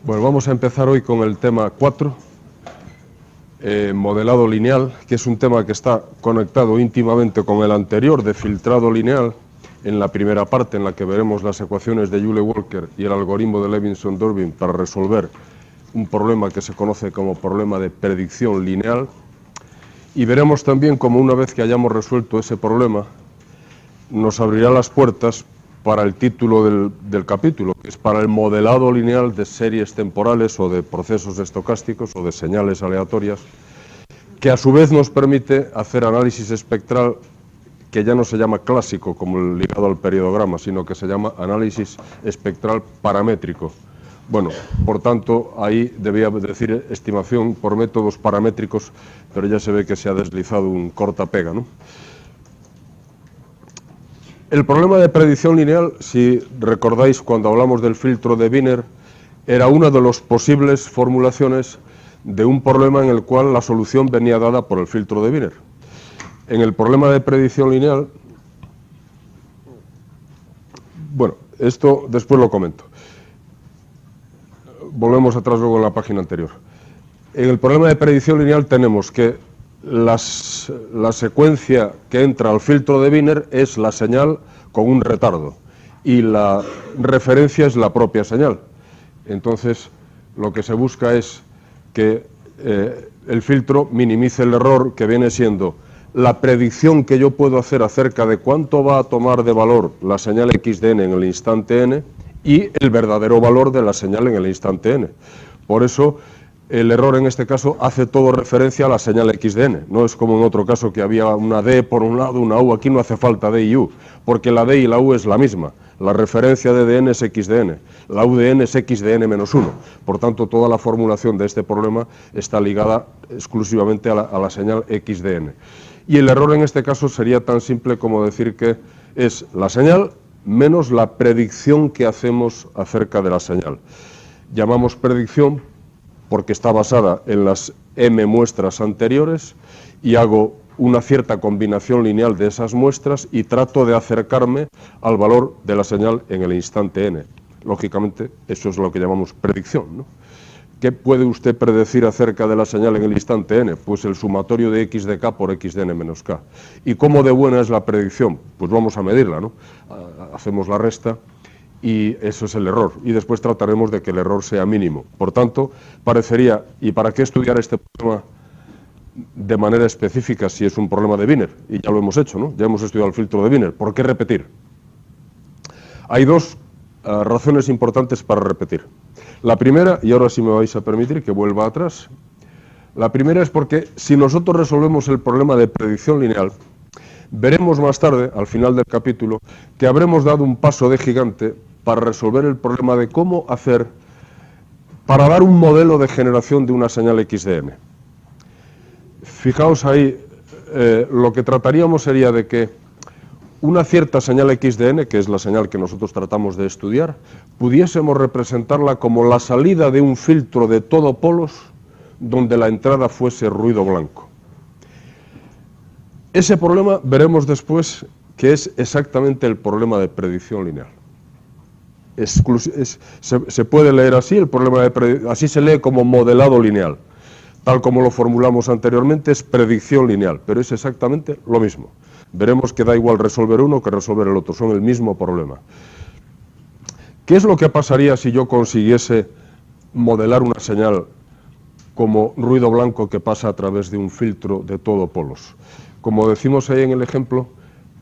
Bueno, vamos a empezar hoy con el tema 4, modelado lineal, que es un tema que está conectado íntimamente con el anterior de filtrado lineal, en la primera parte en la que veremos las ecuaciones de Joule-Walker y el algoritmo de Levinson-Durbin para resolver un problema que se conoce como problema de predicción lineal, y veremos también cómo una vez que hayamos resuelto ese problema, nos abrirá las puertas para el título del capítulo, que es para el modelado lineal de series temporales o de procesos estocásticos o de señales aleatorias, que a su vez nos permite hacer análisis espectral que ya no se llama clásico como el ligado al periodograma, sino que se llama análisis espectral paramétrico. Bueno, por tanto, ahí debía decir estimación por métodos paramétricos, pero ya se ve que se ha deslizado un corta-pega, ¿no? El problema de predicción lineal, si recordáis cuando hablamos del filtro de Wiener, era una de las posibles formulaciones de un problema en el cual la solución venía dada por el filtro de Wiener. En el problema de predicción lineal, bueno, esto después lo comento. Volvemos atrás luego en la página anterior. En el problema de predicción lineal tenemos que la secuencia que entra al filtro de Wiener es la señal con un retardo y la referencia es la propia señal. Entonces, lo que se busca es que el filtro minimice el error que viene siendo la predicción que yo puedo hacer acerca de cuánto va a tomar de valor la señal x de n en el instante n y el verdadero valor de la señal en el instante n. Por eso, el error en este caso hace todo referencia a la señal x de n. No es como en otro caso que había una d por un lado, una u. Aquí no hace falta d y u, porque la d y la u es la misma. La referencia de dn es x de n. La u de n es x de n menos 1. Por tanto, toda la formulación de este problema está ligada exclusivamente a la señal x de n. Y el error en este caso sería tan simple como decir que es la señal menos la predicción que hacemos acerca de la señal. Llamamos predicción porque está basada en las m muestras anteriores y hago una cierta combinación lineal de esas muestras y trato de acercarme al valor de la señal en el instante n. Lógicamente, eso es lo que llamamos predicción, ¿no? ¿Qué puede usted predecir acerca de la señal en el instante n? Pues el sumatorio de x de k por x de n menos k. ¿Y cómo de buena es la predicción? Pues vamos a medirla, ¿no? Hacemos la resta y eso es el error. Y después trataremos de que el error sea mínimo. Por tanto, parecería, ¿y para qué estudiar este problema de manera específica si es un problema de Wiener? Y ya lo hemos hecho, ¿no? Ya hemos estudiado el filtro de Wiener. ¿Por qué repetir? Hay dos razones importantes para repetir. La primera, y ahora sí me vais a permitir que vuelva atrás, la primera es porque si nosotros resolvemos el problema de predicción lineal, veremos más tarde, al final del capítulo, que habremos dado un paso de gigante para resolver el problema de cómo hacer para dar un modelo de generación de una señal x de n. Fijaos ahí, lo que trataríamos sería de que una cierta señal x de n, que es la señal que nosotros tratamos de estudiar, pudiésemos representarla como la salida de un filtro de todo polos donde la entrada fuese ruido blanco. Ese problema veremos después que es exactamente el problema de predicción lineal. Se puede leer así, el problema de así se lee como modelado lineal. Tal como lo formulamos anteriormente, es predicción lineal, pero es exactamente lo mismo. Veremos que da igual resolver uno que resolver el otro, son el mismo problema. ¿Qué es lo que pasaría si yo consiguiese modelar una señal como ruido blanco que pasa a través de un filtro de todo polos? Como decimos ahí en el ejemplo,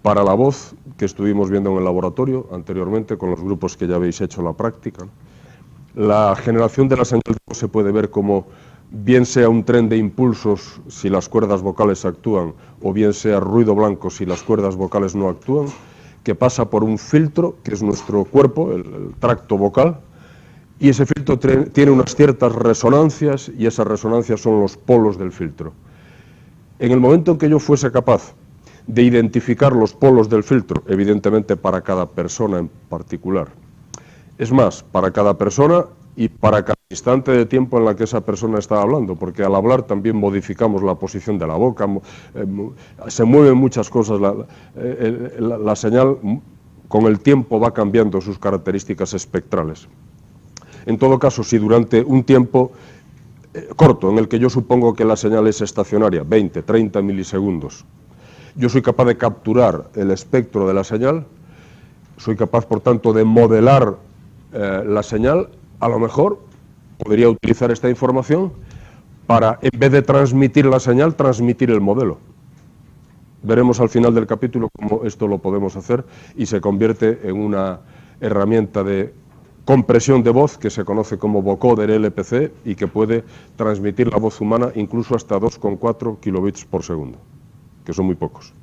para la voz que estuvimos viendo en el laboratorio anteriormente con los grupos que ya habéis hecho la práctica, la generación de la señal de voz se puede ver como bien sea un tren de impulsos si las cuerdas vocales actúan o bien sea ruido blanco si las cuerdas vocales no actúan, que pasa por un filtro que es nuestro cuerpo, el tracto vocal, y ese filtro tiene unas ciertas resonancias y esas resonancias son los polos del filtro. En el momento en que yo fuese capaz de identificar los polos del filtro, evidentemente para cada persona en particular, es más, para cada persona y para cada instante de tiempo en la que esa persona está hablando, porque al hablar también modificamos la posición de la boca, se mueven muchas cosas, la señal con el tiempo va cambiando sus características espectrales. En todo caso, si durante un tiempo corto, en el que yo supongo que la señal es estacionaria, 20, 30 milisegundos, yo soy capaz de capturar el espectro de la señal, soy capaz, por tanto, de modelar la señal, a lo mejor podría utilizar esta información para, en vez de transmitir la señal, transmitir el modelo. Veremos al final del capítulo cómo esto lo podemos hacer y se convierte en una herramienta de compresión de voz que se conoce como vocoder LPC y que puede transmitir la voz humana incluso hasta 2,4 kilobits por segundo, que son muy pocos.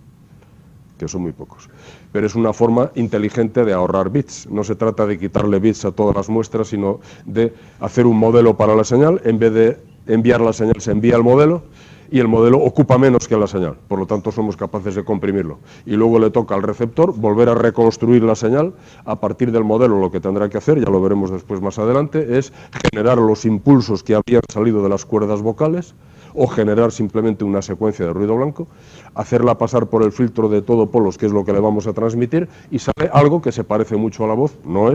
Pero es una forma inteligente de ahorrar bits. No se trata de quitarle bits a todas las muestras, sino de hacer un modelo para la señal. En vez de enviar la señal, se envía el modelo, y el modelo ocupa menos que la señal. Por lo tanto, somos capaces de comprimirlo. Y luego le toca al receptor volver a reconstruir la señal. A partir del modelo, lo que tendrá que hacer, ya lo veremos después más adelante, es generar los impulsos que habían salido de las cuerdas vocales, o generar simplemente una secuencia de ruido blanco, hacerla pasar por el filtro de todo polos, que es lo que le vamos a transmitir, y sale algo que se parece mucho a la voz. No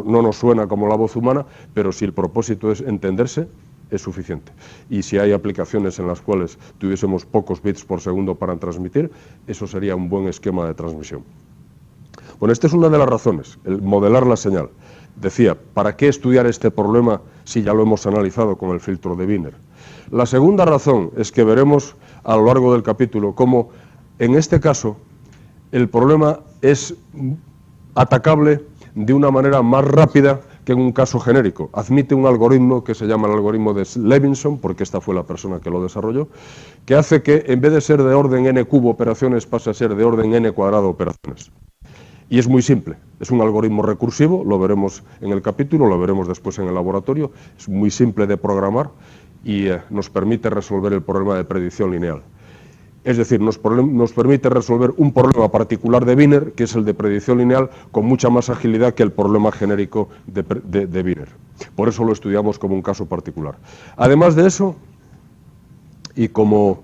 nos suena como la voz humana, pero si el propósito es entenderse, es suficiente. Y si hay aplicaciones en las cuales tuviésemos pocos bits por segundo para transmitir, eso sería un buen esquema de transmisión. Bueno, esta es una de las razones, el modelar la señal. Decía, ¿para qué estudiar este problema si ya lo hemos analizado con el filtro de Wiener? La segunda razón es que veremos a lo largo del capítulo cómo, en este caso, el problema es atacable de una manera más rápida que en un caso genérico. Admite un algoritmo que se llama el algoritmo de Levinson, porque esta fue la persona que lo desarrolló, que hace que en vez de ser de orden n cubo operaciones pase a ser de orden n cuadrado operaciones. Y es muy simple, es un algoritmo recursivo, lo veremos en el capítulo, lo veremos después en el laboratorio, es muy simple de programar y nos permite resolver el problema de predicción lineal. Es decir, nos permite resolver un problema particular de Wiener, que es el de predicción lineal, con mucha más agilidad que el problema genérico de Wiener. Por eso lo estudiamos como un caso particular. Además de eso, y como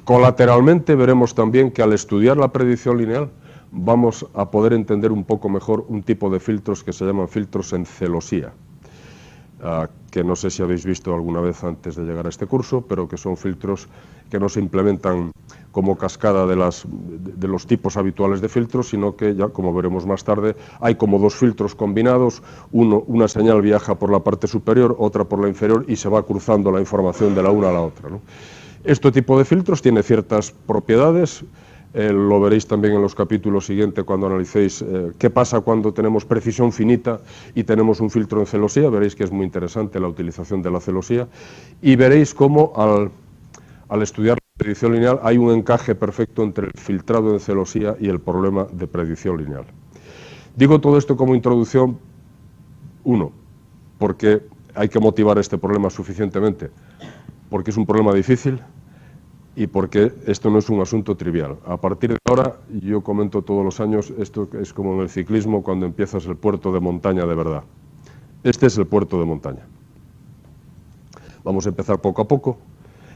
colateralmente, veremos también que al estudiar la predicción lineal vamos a poder entender un poco mejor un tipo de filtros que se llaman filtros en celosía, que no sé si habéis visto alguna vez antes de llegar a este curso, pero que son filtros que no se implementan como cascada de los tipos habituales de filtros, sino que ya, como veremos más tarde, hay como dos filtros combinados, una señal viaja por la parte superior, otra por la inferior, y se va cruzando la información de la una a la otra, ¿no? Este tipo de filtros tiene ciertas propiedades. Lo veréis también en los capítulos siguientes cuando analicéis qué pasa cuando tenemos precisión finita y tenemos un filtro en celosía. Veréis que es muy interesante la utilización de la celosía y veréis cómo al estudiar la predicción lineal hay un encaje perfecto entre el filtrado en celosía y el problema de predicción lineal. Digo todo esto como introducción, porque hay que motivar este problema suficientemente, porque es un problema difícil, y porque esto no es un asunto trivial. A partir de ahora, yo comento todos los años, esto es como en el ciclismo cuando empiezas el puerto de montaña de verdad. Este es el puerto de montaña. Vamos a empezar poco a poco,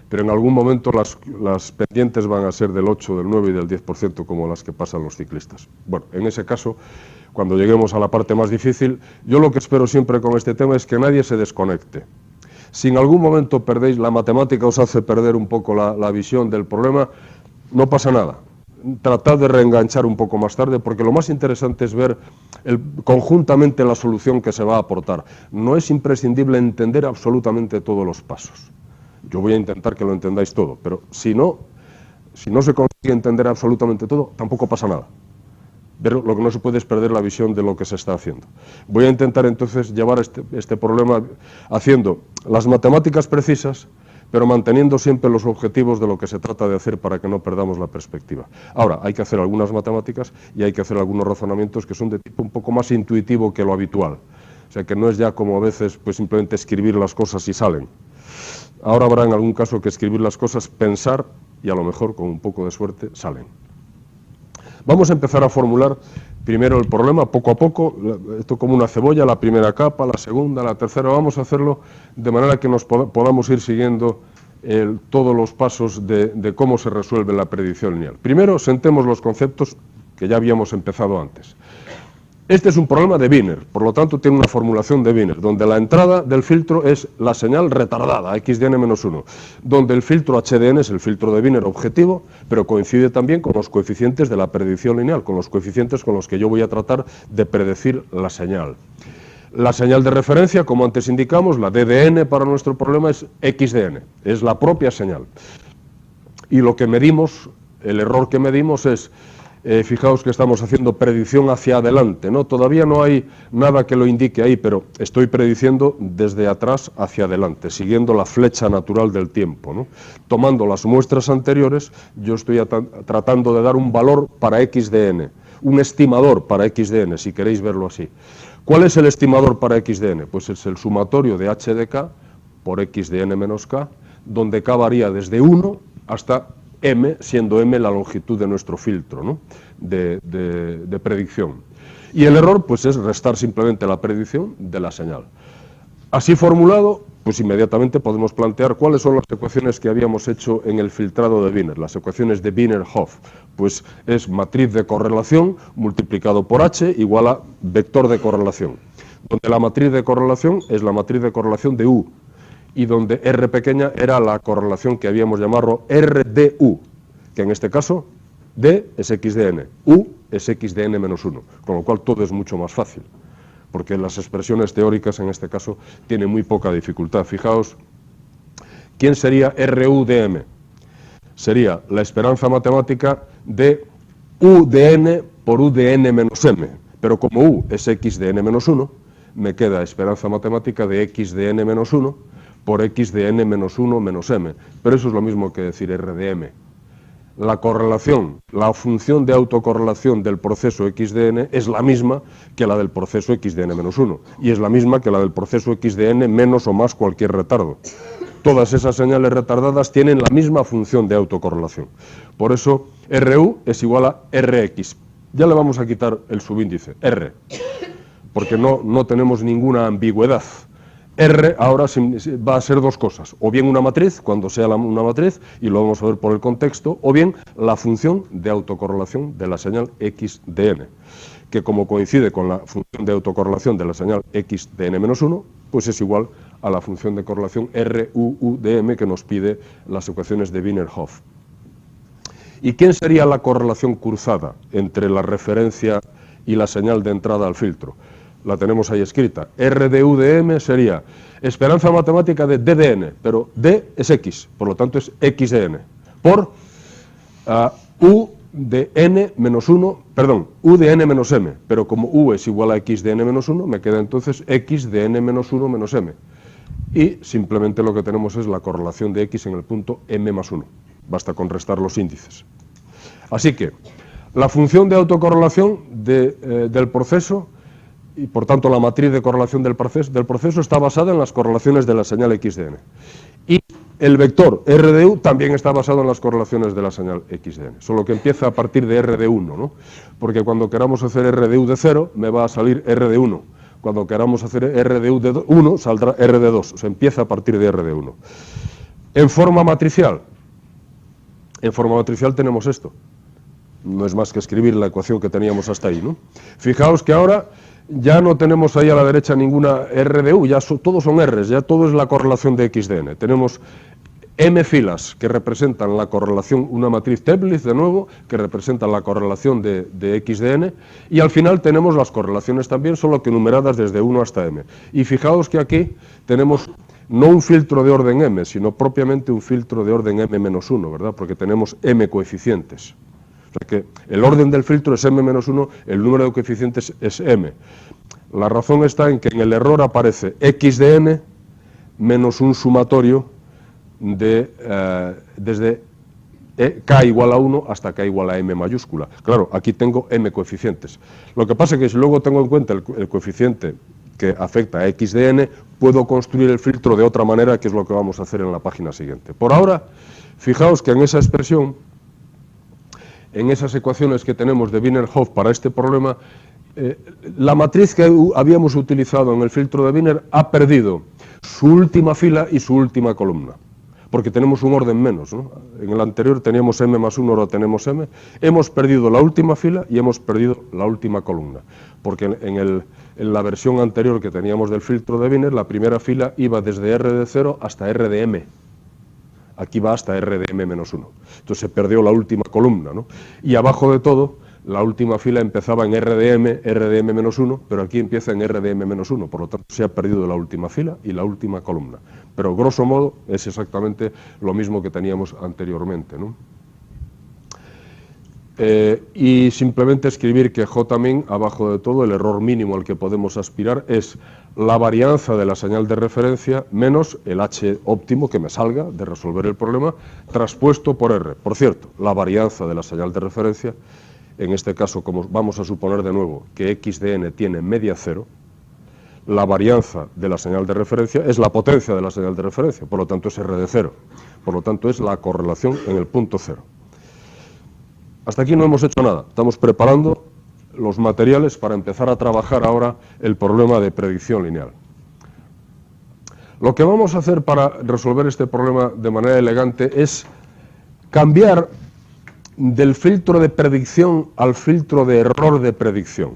pero en algún momento las pendientes van a ser del 8, del 9 y del 10% como las que pasan los ciclistas. Bueno, en ese caso, cuando lleguemos a la parte más difícil, yo lo que espero siempre con este tema es que nadie se desconecte. Si en algún momento perdéis, la matemática os hace perder un poco la visión del problema, no pasa nada. Tratad de reenganchar un poco más tarde, porque lo más interesante es ver conjuntamente la solución que se va a aportar. No es imprescindible entender absolutamente todos los pasos. Yo voy a intentar que lo entendáis todo, pero si no se consigue entender absolutamente todo, tampoco pasa nada. Pero lo que no se puede es perder la visión de lo que se está haciendo. Voy a intentar entonces llevar este problema haciendo las matemáticas precisas, pero manteniendo siempre los objetivos de lo que se trata de hacer para que no perdamos la perspectiva. Ahora, hay que hacer algunas matemáticas y hay que hacer algunos razonamientos que son de tipo un poco más intuitivo que lo habitual. O sea, que no es ya como a veces pues simplemente escribir las cosas y salen. Ahora habrá en algún caso que escribir las cosas, pensar y a lo mejor con un poco de suerte salen. Vamos a empezar a formular primero el problema, poco a poco, esto como una cebolla, la primera capa, la segunda, la tercera, vamos a hacerlo de manera que nos podamos ir siguiendo todos los pasos de cómo se resuelve la predicción lineal. Primero, sentemos los conceptos que ya habíamos empezado antes. Este es un problema de Wiener, por lo tanto tiene una formulación de Wiener, donde la entrada del filtro es la señal retardada, xdn-1, donde el filtro HDN es el filtro de Wiener objetivo, pero coincide también con los coeficientes de la predicción lineal, con los coeficientes con los que yo voy a tratar de predecir la señal. La señal de referencia, como antes indicamos, la DDN para nuestro problema es xdn, es la propia señal. Y lo que medimos, el error que medimos es... fijaos que estamos haciendo predicción hacia adelante, ¿no? Todavía no hay nada que lo indique ahí, pero estoy prediciendo desde atrás hacia adelante, siguiendo la flecha natural del tiempo, ¿no? Tomando las muestras anteriores, yo estoy tratando de dar un valor para xdn, un estimador para xdn, si queréis verlo así. ¿Cuál es el estimador para xdn? Pues es el sumatorio de h de k por xdn menos k, donde k varía desde 1 hasta m, siendo m la longitud de nuestro filtro, ¿no? de predicción. Y el error pues es restar simplemente la predicción de la señal. Así formulado, pues inmediatamente podemos plantear cuáles son las ecuaciones que habíamos hecho en el filtrado de Wiener, las ecuaciones de Wiener-Hopf. Pues es matriz de correlación multiplicado por h igual a vector de correlación, donde la matriz de correlación es la matriz de correlación de U, y donde R pequeña era la correlación que habíamos llamado R de U, que en este caso D es xdn, U es xdn menos 1, con lo cual todo es mucho más fácil, porque las expresiones teóricas en este caso tienen muy poca dificultad. Fijaos, ¿quién sería RU de M? Sería la esperanza matemática de U de n por U de n menos m, pero como U es xdn menos 1, me queda esperanza matemática de xdn menos 1, por x de n menos 1 menos m, pero eso es lo mismo que decir R de m. La correlación, la función de autocorrelación del proceso xdn es la misma que la del proceso xdn menos 1, y es la misma que la del proceso xdn menos o más cualquier retardo. Todas esas señales retardadas tienen la misma función de autocorrelación. Por eso RU es igual a Rx. Ya le vamos a quitar el subíndice, R, porque no tenemos ninguna ambigüedad. R ahora va a ser dos cosas, o bien una matriz, cuando sea una matriz, y lo vamos a ver por el contexto, o bien la función de autocorrelación de la señal x de n, que como coincide con la función de autocorrelación de la señal x de n-1, pues es igual a la función de correlación RUU de m que nos pide las ecuaciones de Wiener-Hopf. ¿Y quién sería la correlación cruzada entre la referencia y la señal de entrada al filtro? La tenemos ahí escrita. R de U de M sería esperanza matemática de D de N, pero D es X, por lo tanto es X de N, por U de N menos 1, perdón, U de N menos M, pero como U es igual a X de N menos 1, me queda entonces X de N menos 1 menos M. Y simplemente lo que tenemos es la correlación de X en el punto M más 1. Basta con restar los índices. Así que la función de autocorrelación del proceso, y por tanto la matriz de correlación del proceso está basada en las correlaciones de la señal xdn. Y el vector R de U también está basado en las correlaciones de la señal xdn, solo que empieza a partir de R de 1, ¿no? Porque cuando queramos hacer R de U de 0, me va a salir R de 1. Cuando queramos hacer R de U de 1, saldrá R de 2. O sea, empieza a partir de R de 1. En forma matricial tenemos esto. No es más que escribir la ecuación que teníamos hasta ahí, ¿no? Fijaos que ahora ya no tenemos ahí a la derecha ninguna R de U, ya todos son R's, ya todo es la correlación de xdn. Tenemos M filas que representan la correlación, una matriz Teplitz de nuevo, que representa la correlación de xdn, y al final tenemos las correlaciones también, solo que numeradas desde 1 hasta M. Y fijaos que aquí tenemos no un filtro de orden M, sino propiamente un filtro de orden M-1, ¿verdad? Porque tenemos M coeficientes. O sea que el orden del filtro es M-1, el número de coeficientes es M. La razón está en que en el error aparece X de N menos un sumatorio desde K igual a 1 hasta K igual a M mayúscula. Claro, aquí tengo M coeficientes. Lo que pasa es que si luego tengo en cuenta el coeficiente que afecta a X de N, puedo construir el filtro de otra manera, que es lo que vamos a hacer en la página siguiente. Por ahora, fijaos que en esa expresión, en esas ecuaciones que tenemos de Wiener-Hopf para este problema, la matriz que habíamos utilizado en el filtro de Wiener ha perdido su última fila y su última columna. porque tenemos un orden menos, ¿no? En el anterior teníamos m más 1, ahora tenemos m. Hemos perdido la última fila y hemos perdido la última columna, porque en la versión anterior que teníamos del filtro de Wiener, la primera fila iba desde R de 0 hasta R de m. Aquí va hasta R de m menos 1. Entonces se perdió la última columna, ¿no? Y abajo de todo, la última fila empezaba en R de m menos 1, pero aquí empieza en R de m menos 1, por lo tanto se ha perdido la última fila y la última columna. Pero grosso modo es exactamente lo mismo que teníamos anteriormente, ¿no? Y simplemente escribir que J-min, abajo de todo, el error mínimo al que podemos aspirar es la varianza de la señal de referencia menos el H óptimo que me salga de resolver el problema, traspuesto por R. Por cierto, la varianza de la señal de referencia, en este caso, como vamos a suponer de nuevo que x de n tiene media cero, la varianza de la señal de referencia es la potencia de la señal de referencia, por lo tanto es R de 0, por lo tanto es la correlación en el punto 0. Hasta aquí no hemos hecho nada, estamos preparando los materiales para empezar a trabajar ahora el problema de predicción lineal. Lo que vamos a hacer para resolver este problema de manera elegante es cambiar del filtro de predicción al filtro de error de predicción,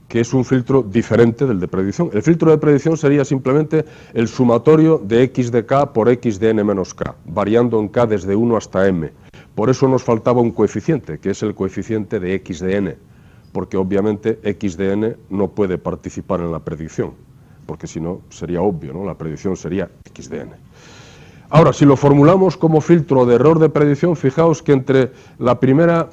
que es un filtro diferente del de predicción. El filtro de predicción sería simplemente el sumatorio de x de k por x de n menos k, variando en k desde 1 hasta m. Por eso nos faltaba un coeficiente, que es el coeficiente de x de n, porque obviamente x de n no puede participar en la predicción, porque si no sería obvio, ¿no? La predicción sería x de n. Ahora, si lo formulamos como filtro de error de predicción, fijaos que entre la primera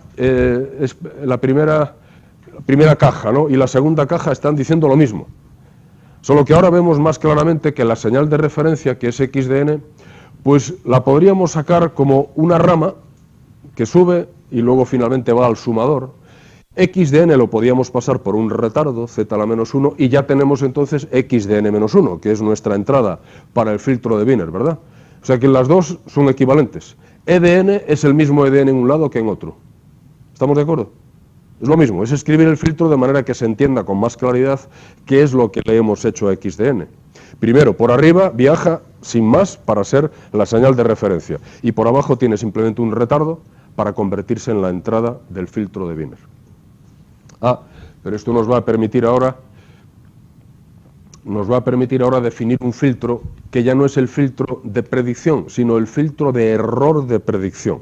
caja, ¿no?, y la segunda caja están diciendo lo mismo, solo que ahora vemos más claramente que la señal de referencia, que es x de n, pues la podríamos sacar como una rama que sube y luego finalmente va al sumador. X de n lo podíamos pasar por un retardo, z a la menos 1, y ya tenemos entonces x de n menos 1, que es nuestra entrada para el filtro de Wiener, ¿verdad? O sea que las dos son equivalentes. E de n es el mismo E de n en un lado que en otro. ¿Estamos de acuerdo? Es lo mismo, es escribir el filtro de manera que se entienda con más claridad qué es lo que le hemos hecho a x de n. Primero, por arriba viaja sin más para ser la señal de referencia, y por abajo tiene simplemente un retardo para convertirse en la entrada del filtro de Wiener. Pero esto nos va a permitir ahora definir un filtro que ya no es el filtro de predicción, sino el filtro de error de predicción.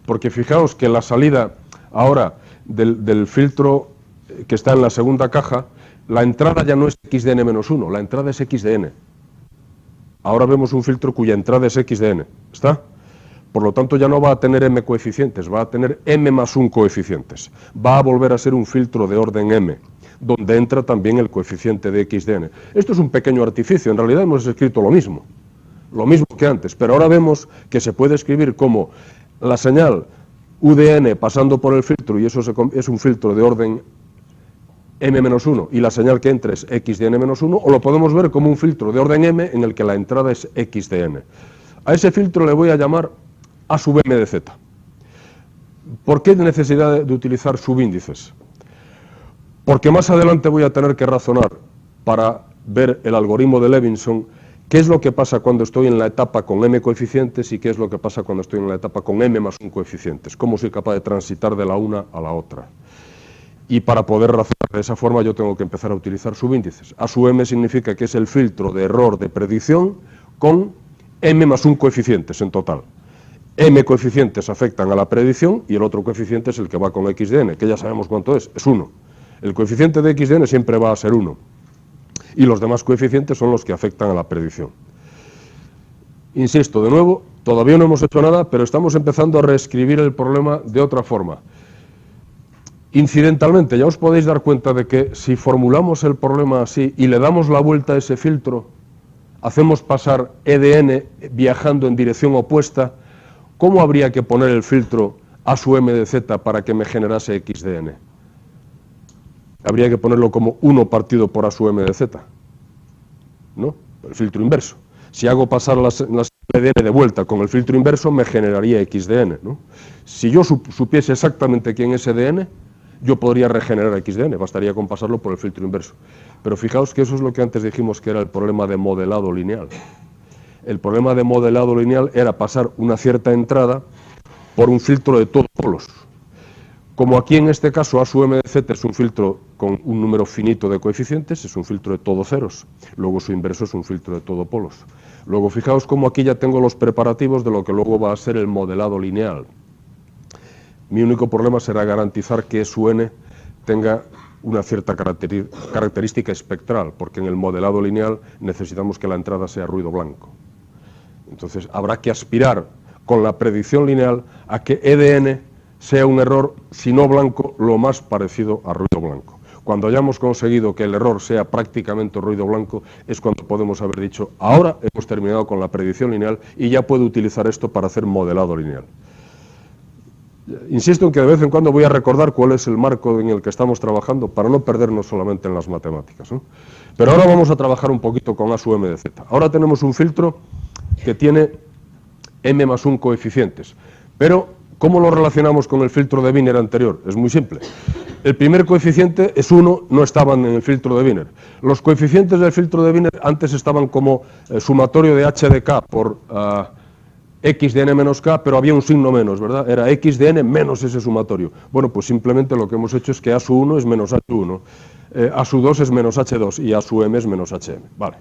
Porque fijaos que la salida ahora del filtro que está en la segunda caja, la entrada ya no es x de n menos 1, la entrada es x de n. Ahora vemos un filtro cuya entrada es x de n, ¿está? Por lo tanto ya no va a tener m coeficientes, va a tener m más 1 coeficientes. Va a volver a ser un filtro de orden m, donde entra también el coeficiente de x de n. Esto es un pequeño artificio, en realidad hemos escrito lo mismo que antes, pero ahora vemos que se puede escribir como la señal u de n pasando por el filtro, y eso es un filtro de orden m-1, y la señal que entra es x de n-1, o lo podemos ver como un filtro de orden m en el que la entrada es x de n. A ese filtro le voy a llamar a sub m de z. ¿Por qué necesidad de utilizar subíndices? Porque más adelante voy a tener que razonar para ver el algoritmo de Levinson qué es lo que pasa cuando estoy en la etapa con m coeficientes y qué es lo que pasa cuando estoy en la etapa con m más 1 coeficientes. Cómo soy capaz de transitar de la una a la otra. Y para poder razonar de esa forma yo tengo que empezar a utilizar subíndices. A sub m significa que es el filtro de error de predicción con m más 1 coeficientes en total. M coeficientes afectan a la predicción y el otro coeficiente es el que va con x de n, que ya sabemos cuánto es 1. El coeficiente de x de n siempre va a ser 1. Y los demás coeficientes son los que afectan a la predicción. Insisto, de nuevo, todavía no hemos hecho nada, pero estamos empezando a reescribir el problema de otra forma. Incidentalmente, ya os podéis dar cuenta de que si formulamos el problema así y le damos la vuelta a ese filtro, hacemos pasar E de n viajando en dirección opuesta, ¿cómo habría que poner el filtro a su m de z para que me generase x de n? Habría que ponerlo como 1 partido por a su m de z, ¿no? El filtro inverso. Si hago pasar las E de n de vuelta con el filtro inverso, me generaría x de n, ¿no? Si yo supiese exactamente quién es E de n, yo podría regenerar x de n, bastaría con pasarlo por el filtro inverso. Pero fijaos que eso es lo que antes dijimos que era el problema de modelado lineal. el problema de modelado lineal era pasar una cierta entrada por un filtro de todos polos. Como aquí en este caso A sub m de z es un filtro con un número finito de coeficientes, es un filtro de todo ceros, luego su inverso es un filtro de todo polos. Luego fijaos cómo aquí ya tengo los preparativos de lo que luego va a ser el modelado lineal. Mi único problema será garantizar que E sub n tenga una cierta característica espectral, porque en el modelado lineal necesitamos que la entrada sea ruido blanco. Entonces habrá que aspirar con la predicción lineal a que E de n sea un error, si no blanco, lo más parecido a ruido blanco. Cuando hayamos conseguido que el error sea prácticamente ruido blanco, es cuando podemos haber dicho, ahora hemos terminado con la predicción lineal y ya puedo utilizar esto para hacer modelado lineal. Insisto en que de vez en cuando voy a recordar cuál es el marco en el que estamos trabajando para no perdernos solamente en las matemáticas, ¿no? Pero ahora vamos a trabajar un poquito con A sub m de z. Ahora tenemos un filtro que tiene m más 1 coeficientes, pero ¿cómo lo relacionamos con el filtro de Wiener anterior? Es muy simple. El primer coeficiente es 1, no estaban en el filtro de Wiener. Los coeficientes del filtro de Wiener antes estaban como sumatorio de h de k por x de n menos k, pero había un signo menos, ¿verdad? Era x de n menos ese sumatorio. Bueno, pues simplemente lo que hemos hecho es que A sub 1 es menos H1, A sub 2 es menos H2 y A sub m es menos HM. Vale.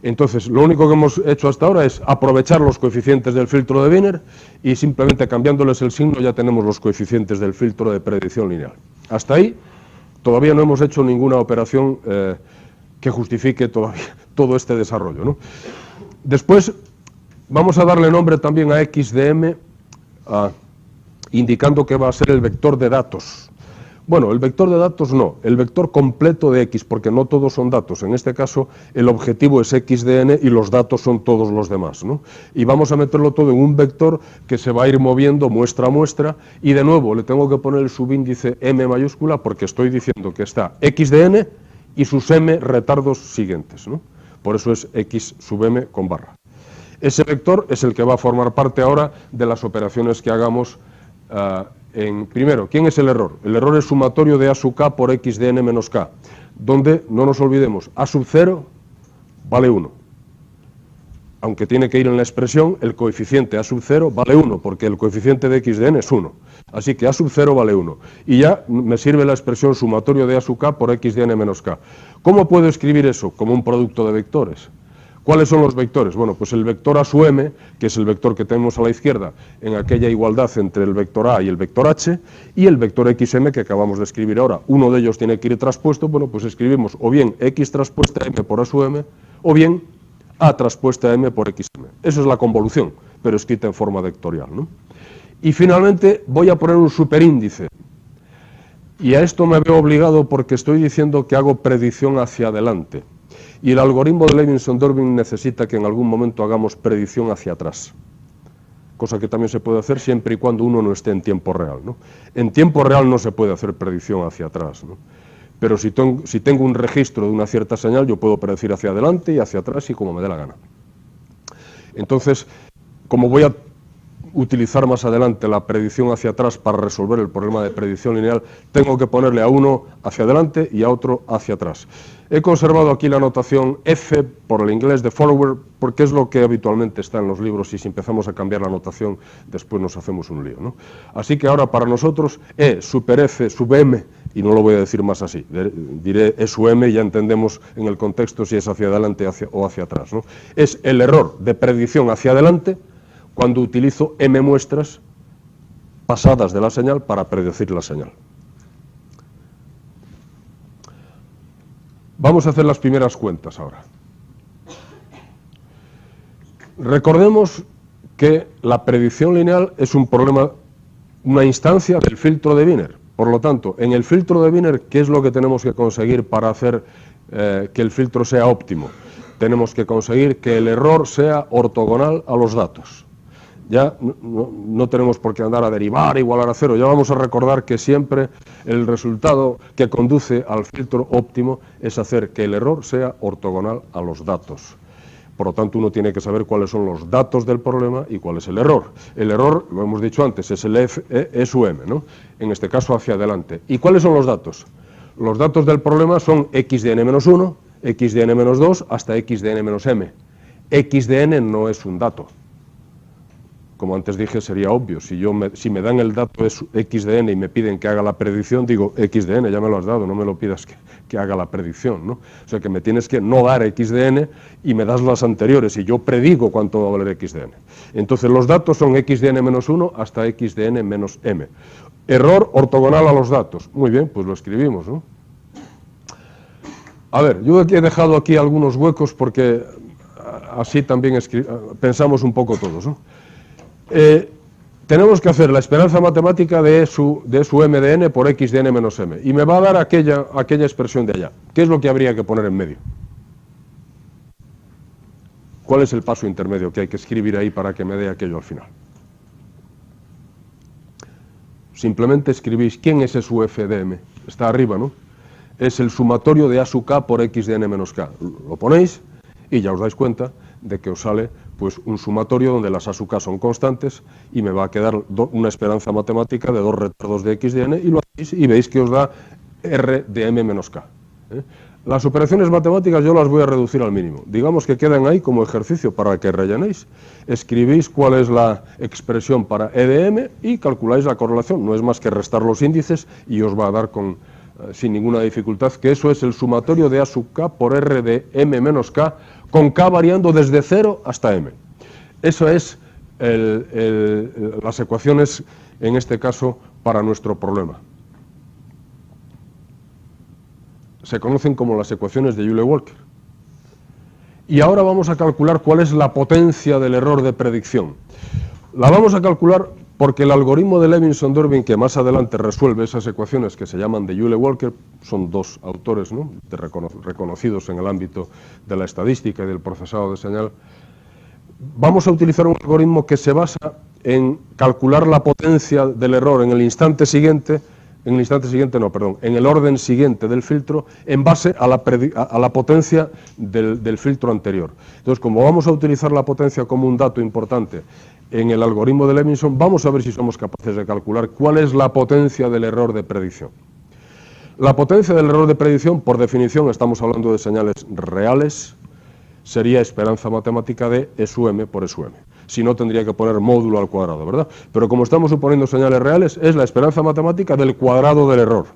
Entonces, lo único que hemos hecho hasta ahora es aprovechar los coeficientes del filtro de Wiener y simplemente cambiándoles el signo ya tenemos los coeficientes del filtro de predicción lineal. Hasta ahí todavía no hemos hecho ninguna operación que justifique todavía todo este desarrollo, ¿no? Después vamos a darle nombre también a x de m, indicando que va a ser el vector de datos. Bueno, el vector de datos no, el vector completo de x, porque no todos son datos. En este caso, el objetivo es x de n y los datos son todos los demás, ¿no? Y vamos a meterlo todo en un vector que se va a ir moviendo muestra a muestra, y de nuevo le tengo que poner el subíndice m mayúscula porque estoy diciendo que está x de n y sus m retardos siguientes, ¿no? Por eso es x sub m con barra. Ese vector es el que va a formar parte ahora de las operaciones que hagamos primero, ¿quién es el error? El error es sumatorio de A sub k por x de n menos k, donde, no nos olvidemos, A sub 0 vale 1. Aunque tiene que ir en la expresión, el coeficiente A sub 0 vale 1, porque el coeficiente de x de n es 1. Así que A sub 0 vale 1. Y ya me sirve la expresión sumatorio de A sub k por x de n menos k. ¿Cómo puedo escribir eso? Como un producto de vectores. ¿Cuáles son los vectores? Bueno, pues el vector A sub m, que es el vector que tenemos a la izquierda en aquella igualdad entre el vector A y el vector H, y el vector xm que acabamos de escribir ahora. Uno de ellos tiene que ir traspuesto, bueno, pues escribimos o bien x traspuesta m por A sub m, o bien A traspuesta m por xm. Eso es la convolución, pero escrita en forma vectorial, ¿no? Y finalmente voy a poner un superíndice. Y a esto me veo obligado porque estoy diciendo que hago predicción hacia adelante. Y el algoritmo de Levinson-Dörbing necesita que en algún momento hagamos predicción hacia atrás, cosa que también se puede hacer siempre y cuando uno no esté en tiempo real, ¿no? En tiempo real no se puede hacer predicción hacia atrás, ¿no? Pero si tengo un registro de una cierta señal, yo puedo predecir hacia adelante y hacia atrás y como me dé la gana. Entonces, como voy a utilizar más adelante la predicción hacia atrás para resolver el problema de predicción lineal, tengo que ponerle a uno hacia adelante y a otro hacia atrás. He conservado aquí la notación F por el inglés de follower, porque es lo que habitualmente está en los libros y si empezamos a cambiar la notación después nos hacemos un lío, ¿no? Así que ahora para nosotros E super F sub m, y no lo voy a decir más así, diré E sub m y ya entendemos en el contexto si es hacia adelante o hacia atrás, ¿no? Es el error de predicción hacia adelante cuando utilizo m muestras pasadas de la señal para predecir la señal. Vamos a hacer las primeras cuentas ahora. Recordemos que la predicción lineal es un problema, una instancia del filtro de Wiener. Por lo tanto, en el filtro de Wiener, ¿qué es lo que tenemos que conseguir para hacer que el filtro sea óptimo? Tenemos que conseguir que el error sea ortogonal a los datos. Ya no tenemos por qué andar a derivar, igualar a cero. Ya vamos a recordar que siempre el resultado que conduce al filtro óptimo es hacer que el error sea ortogonal a los datos. Por lo tanto, uno tiene que saber cuáles son los datos del problema y cuál es el error. El error, lo hemos dicho antes, es el E sub m, ¿no? En este caso hacia adelante. ¿Y cuáles son los datos? Los datos del problema son x de n menos 1, x de n menos 2 hasta x de n menos m. X de n no es un dato. Como antes dije, sería obvio. Si me dan el dato es X de n y me piden que haga la predicción, digo X de n, ya me lo has dado, no me lo pidas que haga la predicción, ¿no? O sea que me tienes que no dar X de n y me das las anteriores y yo predigo cuánto va a valer X de n. Entonces los datos son X de n menos 1 hasta X de n menos m. Error ortogonal a los datos. Muy bien, pues lo escribimos, ¿no? A ver, yo he dejado aquí algunos huecos porque así también pensamos un poco todos, ¿no? Tenemos que hacer la esperanza matemática de su m de n por x de n menos m. Y me va a dar aquella expresión de allá. ¿Qué es lo que habría que poner en medio? ¿Cuál es el paso intermedio que hay que escribir ahí para que me dé aquello al final? Simplemente escribís quién es su f de m. Está arriba, ¿no? Es el sumatorio de a sub k por x de n menos k. Lo ponéis y ya os dais cuenta de que os sale pues un sumatorio donde las a sub k son constantes y me va a quedar una esperanza matemática de 2 retardos de x de n y lo hacéis y veis que os da r de m menos k. Las operaciones matemáticas yo las voy a reducir al mínimo. Digamos que quedan ahí como ejercicio para que rellenéis. Escribís cuál es la expresión para e de m y calculáis la correlación. No es más que restar los índices y os va a dar sin ninguna dificultad que eso es el sumatorio de a sub k por r de m menos k, con k variando desde 0 hasta m. Eso es las ecuaciones, en este caso, para nuestro problema. Se conocen como las ecuaciones de Joule-Walker. Y ahora vamos a calcular cuál es la potencia del error de predicción. La vamos a calcular porque el algoritmo de Levinson-Durbin, que más adelante resuelve esas ecuaciones que se llaman de Joule-Walker, son dos autores, ¿no?, reconocidos en el ámbito de la estadística y del procesado de señal. Vamos a utilizar un algoritmo que se basa en calcular la potencia del error en el instante siguiente, en el orden siguiente del filtro, en base a la potencia del filtro anterior. Entonces, como vamos a utilizar la potencia como un dato importante en el algoritmo de Levinson, vamos a ver si somos capaces de calcular cuál es la potencia del error de predicción. La potencia del error de predicción, por definición, estamos hablando de señales reales, sería esperanza matemática de E sub m por E sub m. Si no, tendría que poner módulo al cuadrado, ¿verdad? Pero como estamos suponiendo señales reales, es la esperanza matemática del cuadrado del error.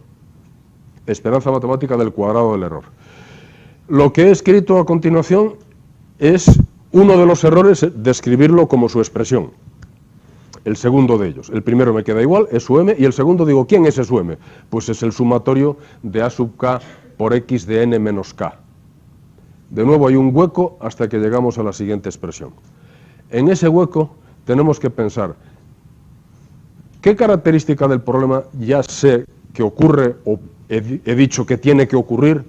Esperanza matemática del cuadrado del error. Lo que he escrito a continuación es uno de los errores de escribirlo como su expresión. El segundo de ellos. El primero me queda igual, E sub m, y el segundo digo, ¿quién es E sub m? Pues es el sumatorio de a sub k por x de n menos k. De nuevo hay un hueco hasta que llegamos a la siguiente expresión. En ese hueco tenemos que pensar qué característica del problema ya sé que ocurre o he dicho que tiene que ocurrir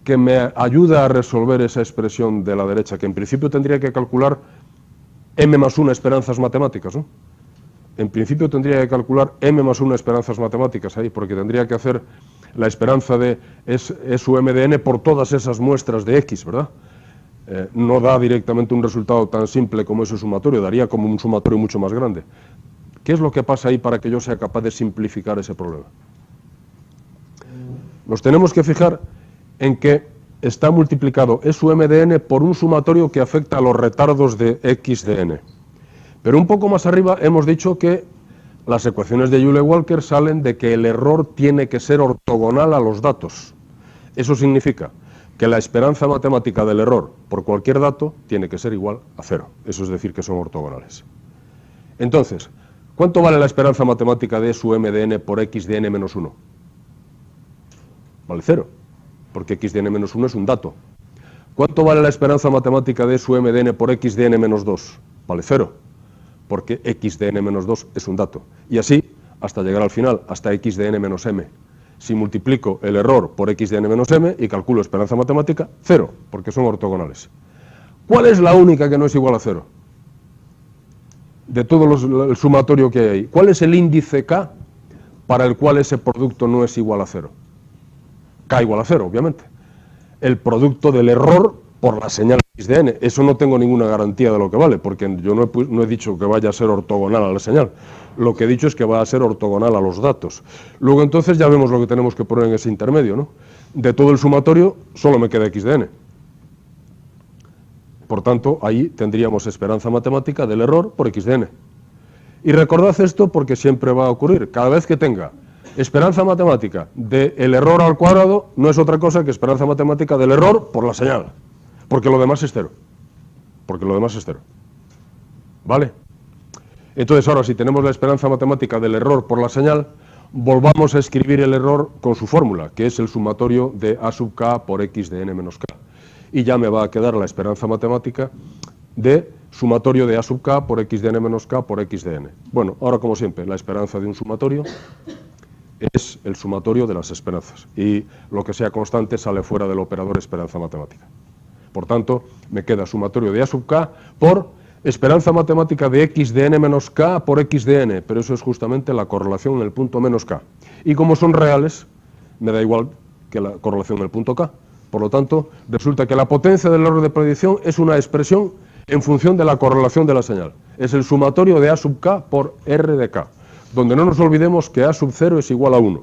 que me ayuda a resolver esa expresión de la derecha, que en principio tendría que calcular m más 1 esperanzas matemáticas, ¿no? En principio tendría que calcular m más 1 esperanzas matemáticas ahí, porque tendría que hacer la esperanza de E sub m de n por todas esas muestras de x, ¿verdad? No da directamente un resultado tan simple como ese sumatorio, daría como un sumatorio mucho más grande. ¿Qué es lo que pasa ahí para que yo sea capaz de simplificar ese problema? Nos tenemos que fijar en que está multiplicado E sub m de n por un sumatorio que afecta a los retardos de x de n. Pero un poco más arriba hemos dicho que las ecuaciones de Joule-Walker salen de que el error tiene que ser ortogonal a los datos. Eso significa que la esperanza matemática del error por cualquier dato tiene que ser igual a 0. Eso es decir que son ortogonales. Entonces, ¿cuánto vale la esperanza matemática de E sub m de n por x de n menos 1? Vale 0, porque x de n menos 1 es un dato. ¿Cuánto vale la esperanza matemática de E sub m de n por x de n menos 2? Vale 0, porque x de n menos 2 es un dato. Y así, hasta llegar al final, hasta x de n menos m. Si multiplico el error por x de n menos m y calculo esperanza matemática, 0, porque son ortogonales. ¿Cuál es la única que no es igual a 0? De todo el sumatorio que hay ahí. ¿Cuál es el índice k para el cual ese producto no es igual a 0? K igual a 0, obviamente. El producto del error por la señal x de n. Eso no tengo ninguna garantía de lo que vale, porque yo no he dicho que vaya a ser ortogonal a la señal. Lo que he dicho es que va a ser ortogonal a los datos. Luego entonces ya vemos lo que tenemos que poner en ese intermedio, ¿no? De todo el sumatorio solo me queda x de n. Por tanto, ahí tendríamos esperanza matemática del error por x de n. Y recordad esto porque siempre va a ocurrir. Cada vez que tenga esperanza matemática del error al cuadrado, no es otra cosa que esperanza matemática del error por la señal. Porque lo demás es cero. Porque lo demás es cero. ¿Vale? Entonces ahora, si tenemos la esperanza matemática del error por la señal, volvamos a escribir el error con su fórmula, que es el sumatorio de a sub k por x de n menos k. Y ya me va a quedar la esperanza matemática de sumatorio de a sub k por x de n menos k por x de n. Bueno, ahora como siempre, la esperanza de un sumatorio es el sumatorio de las esperanzas. Y lo que sea constante sale fuera del operador esperanza matemática. Por tanto, me queda sumatorio de a sub k por esperanza matemática de x de n menos k por x de n, pero eso es justamente la correlación en el punto menos k. Y como son reales, me da igual que la correlación en el punto k. Por lo tanto, resulta que la potencia del error de predicción es una expresión en función de la correlación de la señal. Es el sumatorio de a sub k por r de k, donde no nos olvidemos que a sub 0 es igual a 1.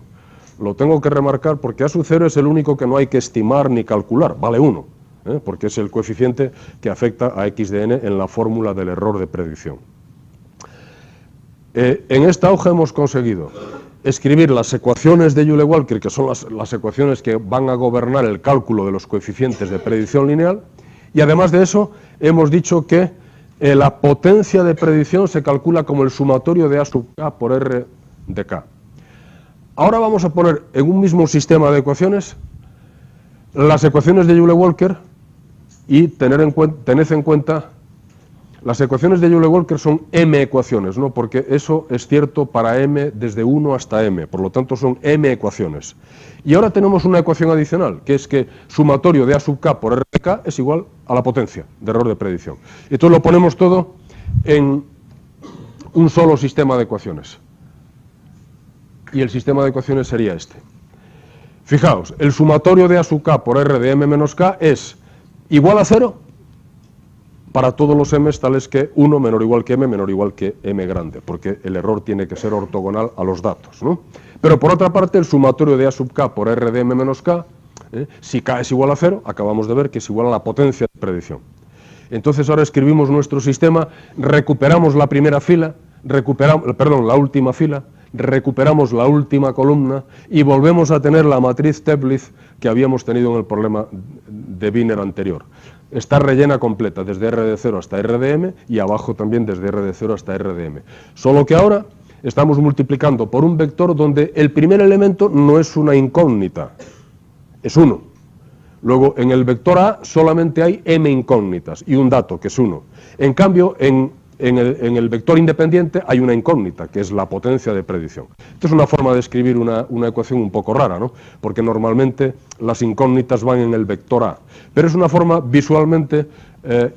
Lo tengo que remarcar porque a sub 0 es el único que no hay que estimar ni calcular, vale 1. Porque es el coeficiente que afecta a x de n en la fórmula del error de predicción. En esta hoja hemos conseguido escribir las ecuaciones de Joule-Walker, que son las ecuaciones que van a gobernar el cálculo de los coeficientes de predicción lineal, y además de eso hemos dicho que la potencia de predicción se calcula como el sumatorio de a sub k por r de k. Ahora vamos a poner en un mismo sistema de ecuaciones las ecuaciones de Joule-Walker y tened en cuenta, las ecuaciones de Joule-Walker son m ecuaciones, ¿no? Porque eso es cierto para m desde 1 hasta m, por lo tanto son m ecuaciones. Y ahora tenemos una ecuación adicional, que es que sumatorio de a sub k por r de k es igual a la potencia de error de predicción. Entonces lo ponemos todo en un solo sistema de ecuaciones. Y el sistema de ecuaciones sería este. Fijaos, el sumatorio de a sub k por r de m menos k es igual a 0 para todos los m tales que 1 menor o igual que m menor o igual que m grande, porque el error tiene que ser ortogonal a los datos, ¿no? Pero por otra parte, el sumatorio de a sub k por r de m menos k, si k es igual a 0, acabamos de ver que es igual a la potencia de predicción. Entonces ahora escribimos nuestro sistema, recuperamos la primera fila, la última fila, recuperamos la última columna y volvemos a tener la matriz Teplitz que habíamos tenido en el problema de Wiener anterior. Está rellena completa, desde r de 0 hasta r de m y abajo también desde r de 0 hasta r de m. Solo que ahora estamos multiplicando por un vector donde el primer elemento no es una incógnita, es 1. Luego en el vector A solamente hay m incógnitas y un dato que es 1. En cambio en el vector independiente hay una incógnita, que es la potencia de predicción. Esta es una forma de escribir una ecuación un poco rara, ¿no? Porque normalmente las incógnitas van en el vector A. Pero es una forma visualmente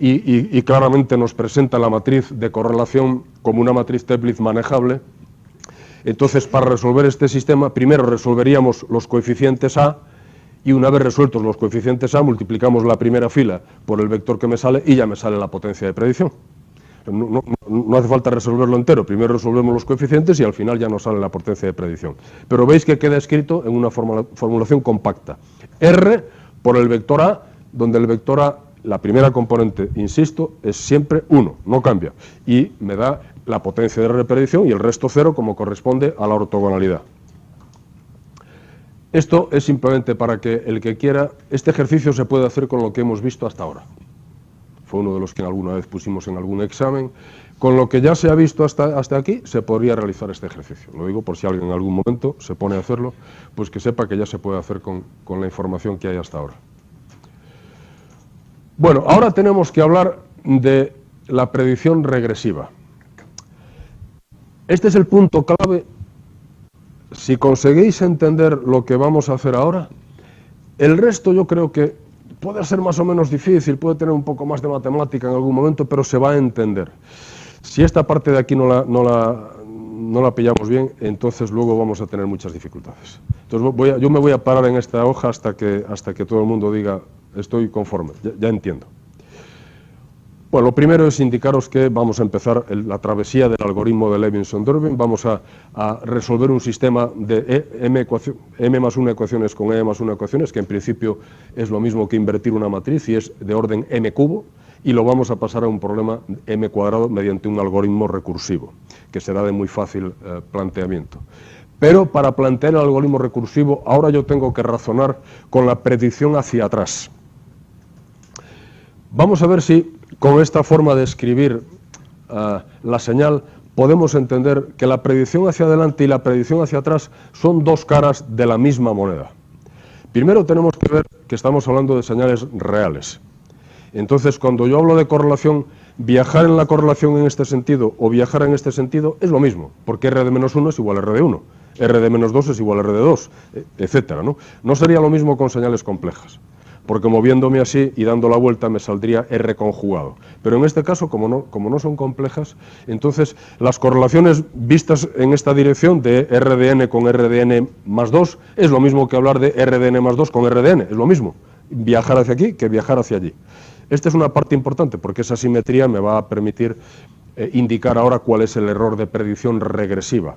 y claramente nos presenta la matriz de correlación como una matriz Teplitz manejable. Entonces, para resolver este sistema, primero resolveríamos los coeficientes A, y una vez resueltos los coeficientes A, multiplicamos la primera fila por el vector que me sale y ya me sale la potencia de predicción. No hace falta resolverlo entero, primero resolvemos los coeficientes y al final ya nos sale la potencia de predicción. Pero veis que queda escrito en una formulación compacta. R por el vector A, donde el vector A, la primera componente, insisto, es siempre 1, no cambia. Y me da la potencia de R de predicción y el resto 0 como corresponde a la ortogonalidad. Esto es simplemente para que el que quiera, este ejercicio se puede hacer con lo que hemos visto hasta ahora. Fue uno de los que alguna vez pusimos en algún examen. Con lo que ya se ha visto hasta aquí, se podría realizar este ejercicio. Lo digo por si alguien en algún momento se pone a hacerlo, pues que sepa que ya se puede hacer con la información que hay hasta ahora. Bueno, ahora tenemos que hablar de la predicción regresiva. Este es el punto clave. Si conseguís entender lo que vamos a hacer ahora, el resto yo creo que puede ser más o menos difícil, puede tener un poco más de matemática en algún momento, pero se va a entender. Si esta parte de aquí no la pillamos bien, entonces luego vamos a tener muchas dificultades. Entonces yo me voy a parar en esta hoja hasta que todo el mundo diga estoy conforme, ya entiendo. Bueno, lo primero es indicaros que vamos a empezar la travesía del algoritmo de Levinson-Durbin. Vamos a resolver un sistema de m más 1 ecuaciones con m más 1 ecuaciones, que en principio es lo mismo que invertir una matriz y es de orden m cubo. y lo vamos a pasar a un problema m cuadrado mediante un algoritmo recursivo, que será de muy fácil planteamiento. Pero para plantear el algoritmo recursivo, ahora yo tengo que razonar con la predicción hacia atrás. Vamos a ver si con esta forma de escribir la señal podemos entender que la predicción hacia adelante y la predicción hacia atrás son dos caras de la misma moneda. Primero tenemos que ver que estamos hablando de señales reales. Entonces, cuando yo hablo de correlación, viajar en la correlación en este sentido o viajar en este sentido es lo mismo, porque R de menos 1 es igual a R de 1, R de menos 2 es igual a R de 2, etcétera, ¿no? No sería lo mismo con señales complejas, porque moviéndome así y dando la vuelta me saldría R conjugado. Pero en este caso, como no son complejas, entonces las correlaciones vistas en esta dirección de R de n con R de n más 2 es lo mismo que hablar de R de n más 2 con R de n, es lo mismo, viajar hacia aquí que viajar hacia allí. Esta es una parte importante porque esa simetría me va a permitir indicar ahora cuál es el error de predicción regresiva.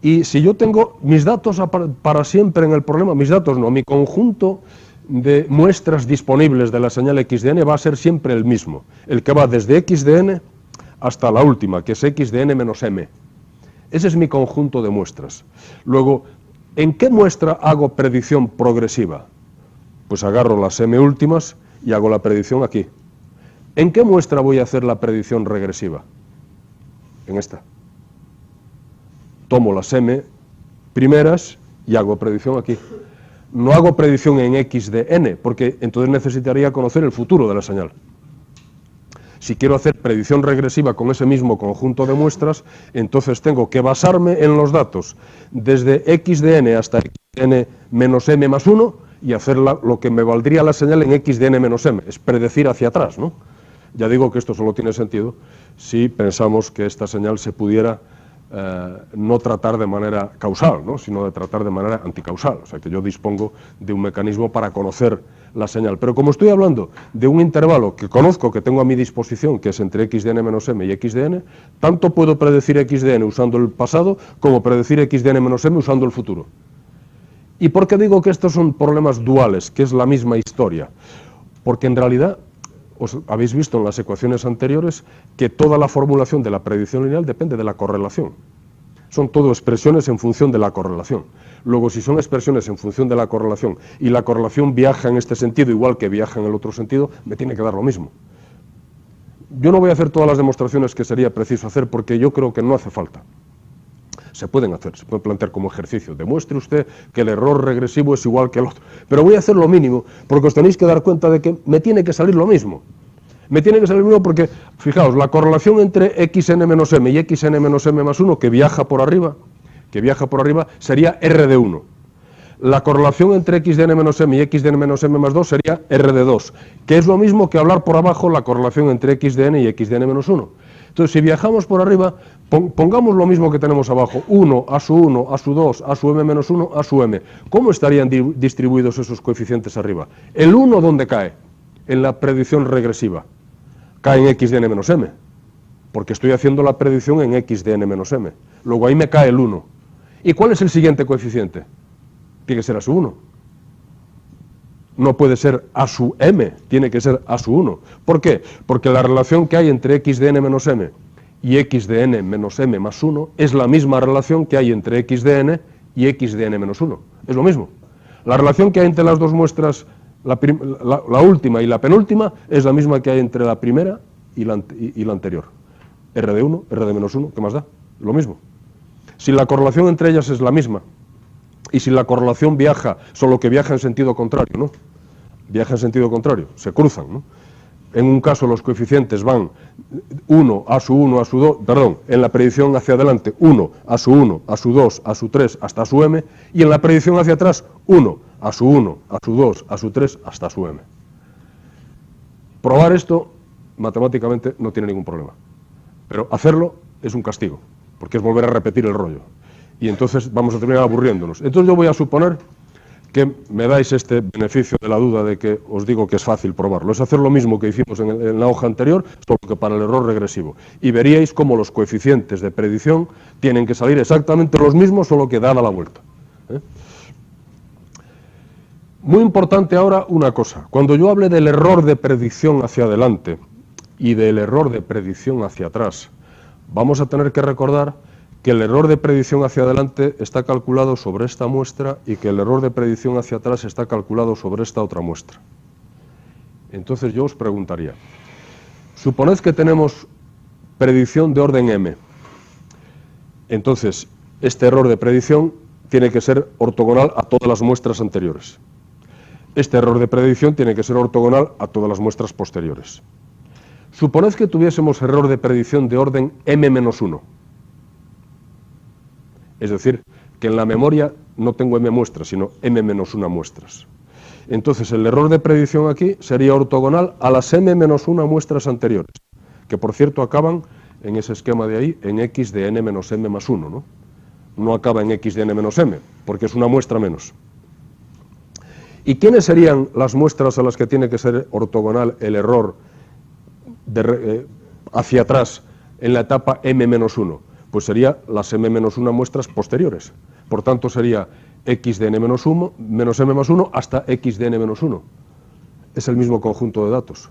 Y si yo tengo mis datos para siempre en el problema, mis datos no, mi conjunto de muestras disponibles de la señal x de n va a ser siempre el mismo, el que va desde x de n hasta la última, que es x de n menos m. Ese es mi conjunto de muestras. Luego, ¿en qué muestra hago predicción progresiva? Pues agarro las m últimas y hago la predicción aquí. ¿En qué muestra voy a hacer la predicción regresiva? En esta. Tomo las m primeras y hago predicción aquí. No hago predicción en x de n, porque entonces necesitaría conocer el futuro de la señal. Si quiero hacer predicción regresiva con ese mismo conjunto de muestras, entonces tengo que basarme en los datos desde x de n hasta x de n menos m más 1 y hacer lo que me valdría la señal en x de n menos m, es predecir hacia atrás, ¿no? Ya digo que esto solo tiene sentido si pensamos que esta señal se pudiera no tratar de manera causal, ¿no? Sino de tratar de manera anticausal. O sea, que yo dispongo de un mecanismo para conocer la señal. Pero como estoy hablando de un intervalo que conozco, que tengo a mi disposición, que es entre x de n menos m y x de n, tanto puedo predecir x de n usando el pasado, como predecir x de n menos m usando el futuro. ¿Y por qué digo que estos son problemas duales, que es la misma historia? Porque en realidad os habéis visto en las ecuaciones anteriores que toda la formulación de la predicción lineal depende de la correlación. Son todo expresiones en función de la correlación. Luego, si son expresiones en función de la correlación y la correlación viaja en este sentido igual que viaja en el otro sentido, me tiene que dar lo mismo. Yo no voy a hacer todas las demostraciones que sería preciso hacer porque yo creo que no hace falta. Se pueden hacer, se pueden plantear como ejercicio. Demuestre usted que el error regresivo es igual que el otro. Pero voy a hacer lo mínimo, porque os tenéis que dar cuenta de que me tiene que salir lo mismo. Me tiene que salir lo mismo porque, fijaos, la correlación entre xn menos m y xn menos m más 1 que viaja por arriba, sería R de 1. La correlación entre x de n menos m y x de n menos m más 2 sería R de 2, que es lo mismo que hablar por abajo la correlación entre x de n y x de n menos 1. Entonces, si viajamos por arriba, pongamos lo mismo que tenemos abajo, 1, a su 1, a su 2, a su m menos 1, a su m. ¿Cómo estarían distribuidos esos coeficientes arriba? ¿El 1 dónde cae? En la predicción regresiva. Cae en x de n menos m, porque estoy haciendo la predicción en x de n menos m. Luego ahí me cae el 1. ¿Y cuál es el siguiente coeficiente? Tiene que ser a su 1. No puede ser a su m, tiene que ser a su 1. ¿Por qué? Porque la relación que hay entre x de n menos m y x de n menos m más 1 es la misma relación que hay entre x de n y x de n menos 1. Es lo mismo. La relación que hay entre las dos muestras, la última y la penúltima, es la misma que hay entre la primera y la anterior. R de 1, R de menos 1, ¿qué más da? Lo mismo. Si la correlación entre ellas es la misma, y si la correlación viaja, solo que viaja en sentido contrario, ¿no? Viaja en sentido contrario, se cruzan, ¿no? En un caso los coeficientes van 1, a su 1, a su 2, perdón, en la predicción hacia adelante 1, a su 1, a su 2, a su 3, hasta su m, y en la predicción hacia atrás 1, a su 1, a su 2, a su 3, hasta su m. Probar esto matemáticamente no tiene ningún problema, pero hacerlo es un castigo, porque es volver a repetir el rollo. Y entonces vamos a terminar aburriéndonos. Entonces yo voy a suponer que me dais este beneficio de la duda de que os digo que es fácil probarlo. Es hacer lo mismo que hicimos en la hoja anterior, solo que para el error regresivo. Y veríais cómo los coeficientes de predicción tienen que salir exactamente los mismos, solo que dada la vuelta. Muy importante ahora una cosa. Cuando yo hable del error de predicción hacia adelante y del error de predicción hacia atrás, vamos a tener que recordar que el error de predicción hacia adelante está calculado sobre esta muestra y que el error de predicción hacia atrás está calculado sobre esta otra muestra. Entonces yo os preguntaría, suponed que tenemos predicción de orden m. Entonces, este error de predicción tiene que ser ortogonal a todas las muestras anteriores. Este error de predicción tiene que ser ortogonal a todas las muestras posteriores. Suponed que tuviésemos error de predicción de orden m-1. Es decir, que en la memoria no tengo m muestras, sino m-1 muestras. Entonces, el error de predicción aquí sería ortogonal a las m-1 muestras anteriores, que por cierto acaban en ese esquema de ahí en x de n menos m más 1, ¿no? No acaba en x de n menos m, porque es una muestra menos. ¿Y quiénes serían las muestras a las que tiene que ser ortogonal el error hacia atrás en la etapa m-1? Pues sería las m-1 muestras posteriores. Por tanto, sería x de n menos m más 1 hasta x de n menos 1. Es el mismo conjunto de datos.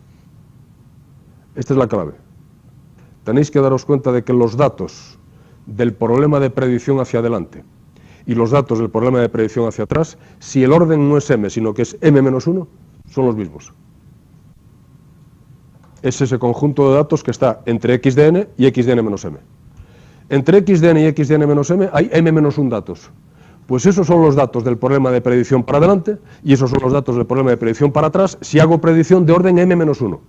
Esta es la clave. Tenéis que daros cuenta de que los datos del problema de predicción hacia adelante y los datos del problema de predicción hacia atrás, si el orden no es m, sino que es m menos 1, son los mismos. Es ese conjunto de datos que está entre x de n y x de n menos m. Entre x de n y x de n menos m hay m menos 1 datos. Pues esos son los datos del problema de predicción para adelante y esos son los datos del problema de predicción para atrás si hago predicción de orden m menos 1.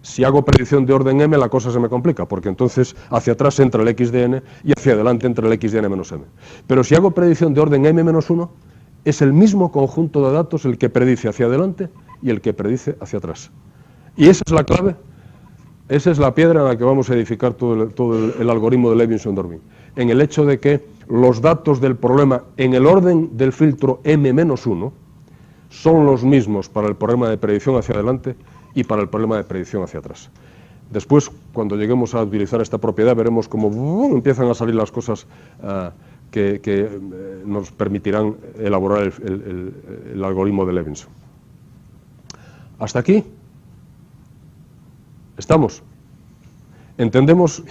Si hago predicción de orden m, la cosa se me complica, porque entonces hacia atrás entra el x de n y hacia adelante entra el x de n menos m. Pero si hago predicción de orden m menos 1, es el mismo conjunto de datos el que predice hacia adelante y el que predice hacia atrás. Y esa es la clave, esa es la piedra en la que vamos a edificar todo el algoritmo de Levinson-Dorvin, en el hecho de que los datos del problema en el orden del filtro m menos 1 son los mismos para el problema de predicción hacia adelante y para el problema de predicción hacia atrás. Después, cuando lleguemos a utilizar esta propiedad, veremos cómo empiezan a salir las cosas que nos permitirán elaborar el algoritmo de Levinson. ¿Hasta aquí? ¿Estamos? ¿Entendemos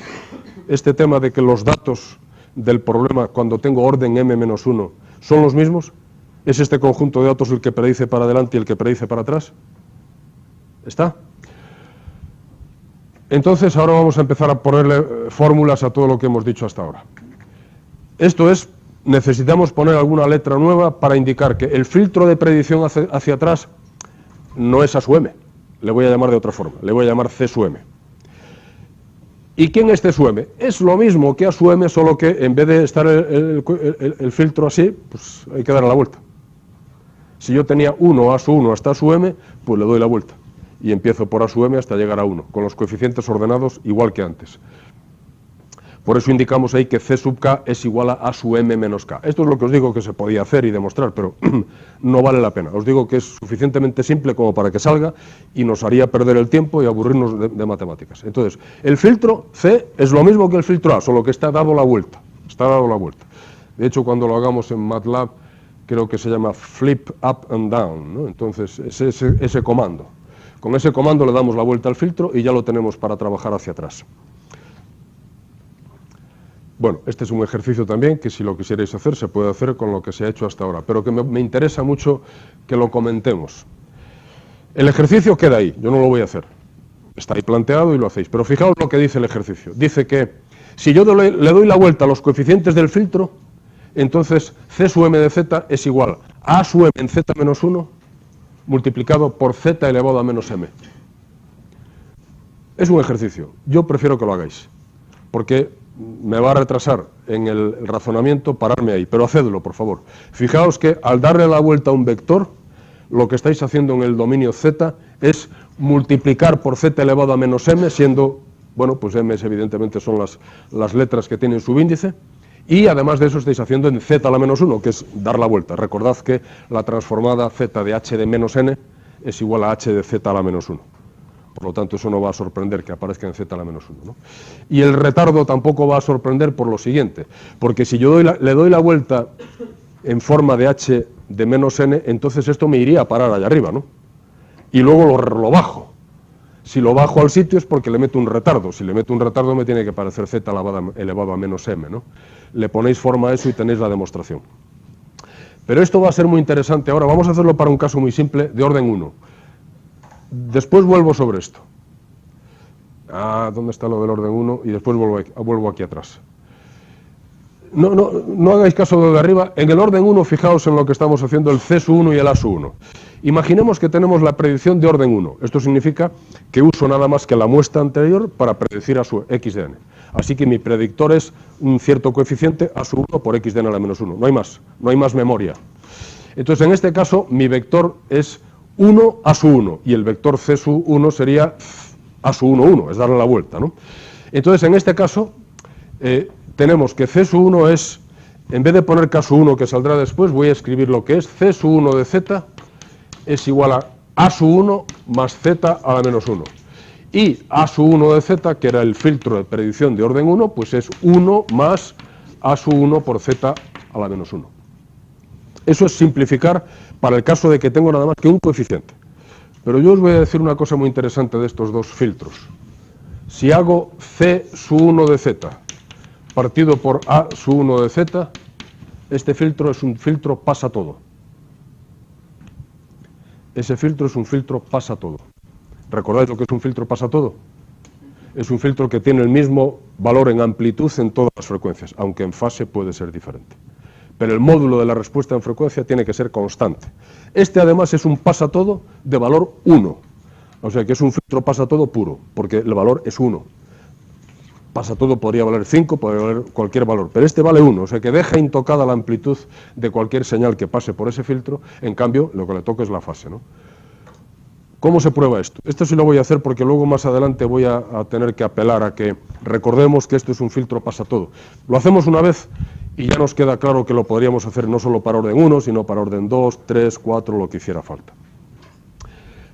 este tema de que los datos del problema cuando tengo orden m-1 son los mismos? ¿Es este conjunto de datos el que predice para adelante y el que predice para atrás? ¿Está? Entonces ahora vamos a empezar a ponerle fórmulas a todo lo que hemos dicho hasta ahora. Esto es, necesitamos poner alguna letra nueva para indicar que el filtro de predicción hacia atrás no es A sub m, le voy a llamar de otra forma, le voy a llamar C sub m. ¿Y quién es C sub m? Es lo mismo que A sub m, solo que en vez de estar el filtro así, pues hay que darle la vuelta. Si yo tenía 1, A sub 1 hasta A sub m, pues le doy la vuelta. Y empiezo por A sub m hasta llegar a 1, con los coeficientes ordenados igual que antes. Por eso indicamos ahí que C sub k es igual a A sub m menos k. Esto es lo que os digo que se podía hacer y demostrar, pero no vale la pena. Os digo que es suficientemente simple como para que salga y nos haría perder el tiempo y aburrirnos de matemáticas. Entonces, el filtro C es lo mismo que el filtro A, solo que está dado la vuelta. Está dado la vuelta. De hecho, cuando lo hagamos en MATLAB, creo que se llama flip up and down, ¿no? Entonces, es ese comando. Con ese comando le damos la vuelta al filtro y ya lo tenemos para trabajar hacia atrás. Bueno, este es un ejercicio también que si lo quisierais hacer, se puede hacer con lo que se ha hecho hasta ahora, pero que me interesa mucho que lo comentemos. El ejercicio queda ahí, yo no lo voy a hacer. Está ahí planteado y lo hacéis, pero fijaos lo que dice el ejercicio. Dice que si yo le doy la vuelta a los coeficientes del filtro, entonces C sub m de z es igual a sub m en z menos 1 multiplicado por z elevado a menos m. Es un ejercicio, yo prefiero que lo hagáis, porque me va a retrasar en el razonamiento pararme ahí, pero hacedlo, por favor. Fijaos que al darle la vuelta a un vector, lo que estáis haciendo en el dominio z es multiplicar por z elevado a menos m, siendo, bueno, pues m evidentemente son las letras que tienen subíndice, y además de eso estáis haciendo en z a la menos 1, que es dar la vuelta. Recordad que la transformada z de h de menos n es igual a h de z a la menos 1. Por lo tanto, eso no va a sorprender que aparezca en z a la menos 1, ¿no? Y el retardo tampoco va a sorprender por lo siguiente, porque si yo le doy la vuelta en forma de h de menos n, entonces esto me iría a parar allá arriba, ¿no? Y luego lo bajo. Si lo bajo al sitio es porque le meto un retardo. Si le meto un retardo me tiene que parecer z elevado a menos m, ¿no? Le ponéis forma a eso y tenéis la demostración. Pero esto va a ser muy interesante. Ahora vamos a hacerlo para un caso muy simple de orden 1. Después vuelvo sobre esto. ¿Dónde está lo del orden 1? Y después vuelvo aquí atrás. No hagáis caso de lo de arriba. En el orden 1, fijaos en lo que estamos haciendo, el C1 y el A1. Imaginemos que tenemos la predicción de orden 1. Esto significa que uso nada más que la muestra anterior para predecir a su x de n. Así que mi predictor es un cierto coeficiente A1 por x de n a la menos 1. No hay más memoria. Entonces, en este caso, mi vector es 1 A1 y el vector C1 sería A1, 1, es darle la vuelta, ¿no? Entonces, en este caso, tenemos que C1 es, en vez de poner K1 que saldrá después, voy a escribir lo que es C1 de z es igual a A1 más z a la menos 1. Y A1 de z, que era el filtro de predicción de orden 1, pues es 1 más A1 por z a la menos 1. Eso es simplificar para el caso de que tengo nada más que un coeficiente. Pero yo os voy a decir una cosa muy interesante de estos dos filtros. Si hago C1 de z partido por A1 de z, este filtro es un filtro pasa todo. Ese filtro es un filtro pasa todo. ¿Recordáis lo que es un filtro pasa todo? Es un filtro que tiene el mismo valor en amplitud en todas las frecuencias, aunque en fase puede ser diferente. Pero el módulo de la respuesta en frecuencia tiene que ser constante. Este además es un pasa todo de valor 1. O sea que es un filtro pasa todo puro, porque el valor es 1. Pasa todo podría valer 5, podría valer cualquier valor, pero este vale 1, o sea que deja intocada la amplitud de cualquier señal que pase por ese filtro. En cambio, lo que le toca es la fase, ¿no? ¿Cómo se prueba esto? Esto sí lo voy a hacer porque luego más adelante voy a tener que apelar a que recordemos que esto es un filtro pasa todo. Lo hacemos una vez y ya nos queda claro que lo podríamos hacer no solo para orden 1, sino para orden 2, 3, 4, lo que hiciera falta.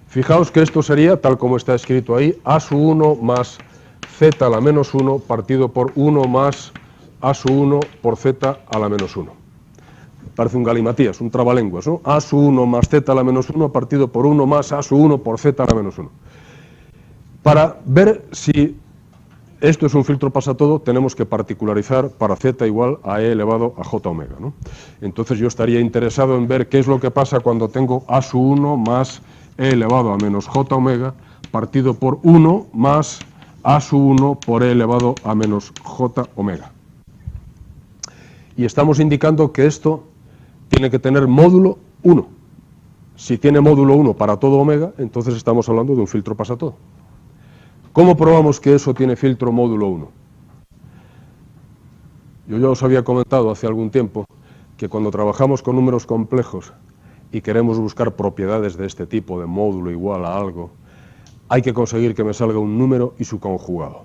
Fijaos que esto sería, tal como está escrito ahí, A1 más z a la menos 1 partido por 1 más A1 por z a la menos 1. Parece un galimatías, un trabalenguas, ¿no? A1 más z a la menos 1 partido por 1 más A1 por z a la menos 1. Para ver si esto es un filtro pasa todo, tenemos que particularizar para z igual a e elevado a j omega, ¿no? Entonces yo estaría interesado en ver qué es lo que pasa cuando tengo A1 más e elevado a menos j omega partido por 1 más A1 por e elevado a menos j omega. Y estamos indicando que esto tiene que tener módulo 1. Si tiene módulo 1 para todo omega, entonces estamos hablando de un filtro pasa todo. ¿Cómo probamos que eso tiene filtro módulo 1? Yo ya os había comentado hace algún tiempo que cuando trabajamos con números complejos y queremos buscar propiedades de este tipo, de módulo igual a algo, hay que conseguir que me salga un número y su conjugado.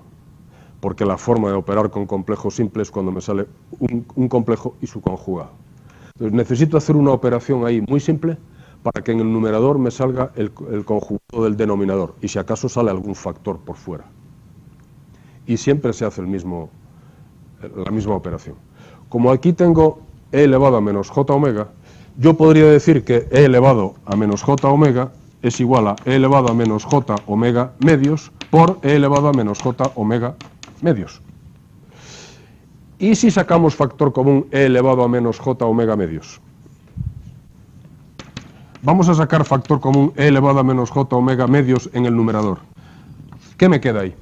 Porque la forma de operar con complejos simples es cuando me sale un complejo y su conjugado. Entonces necesito hacer una operación ahí muy simple para que en el numerador me salga el conjugado del denominador y si acaso sale algún factor por fuera. Y siempre se hace la misma operación. Como aquí tengo e elevado a menos j omega, yo podría decir que e elevado a menos j omega es igual a e elevado a menos j omega medios por e elevado a menos j omega medios. ¿Y si sacamos factor común e elevado a menos j omega medios? Vamos a sacar factor común e elevado a menos j omega medios en el numerador. ¿Qué me queda ahí?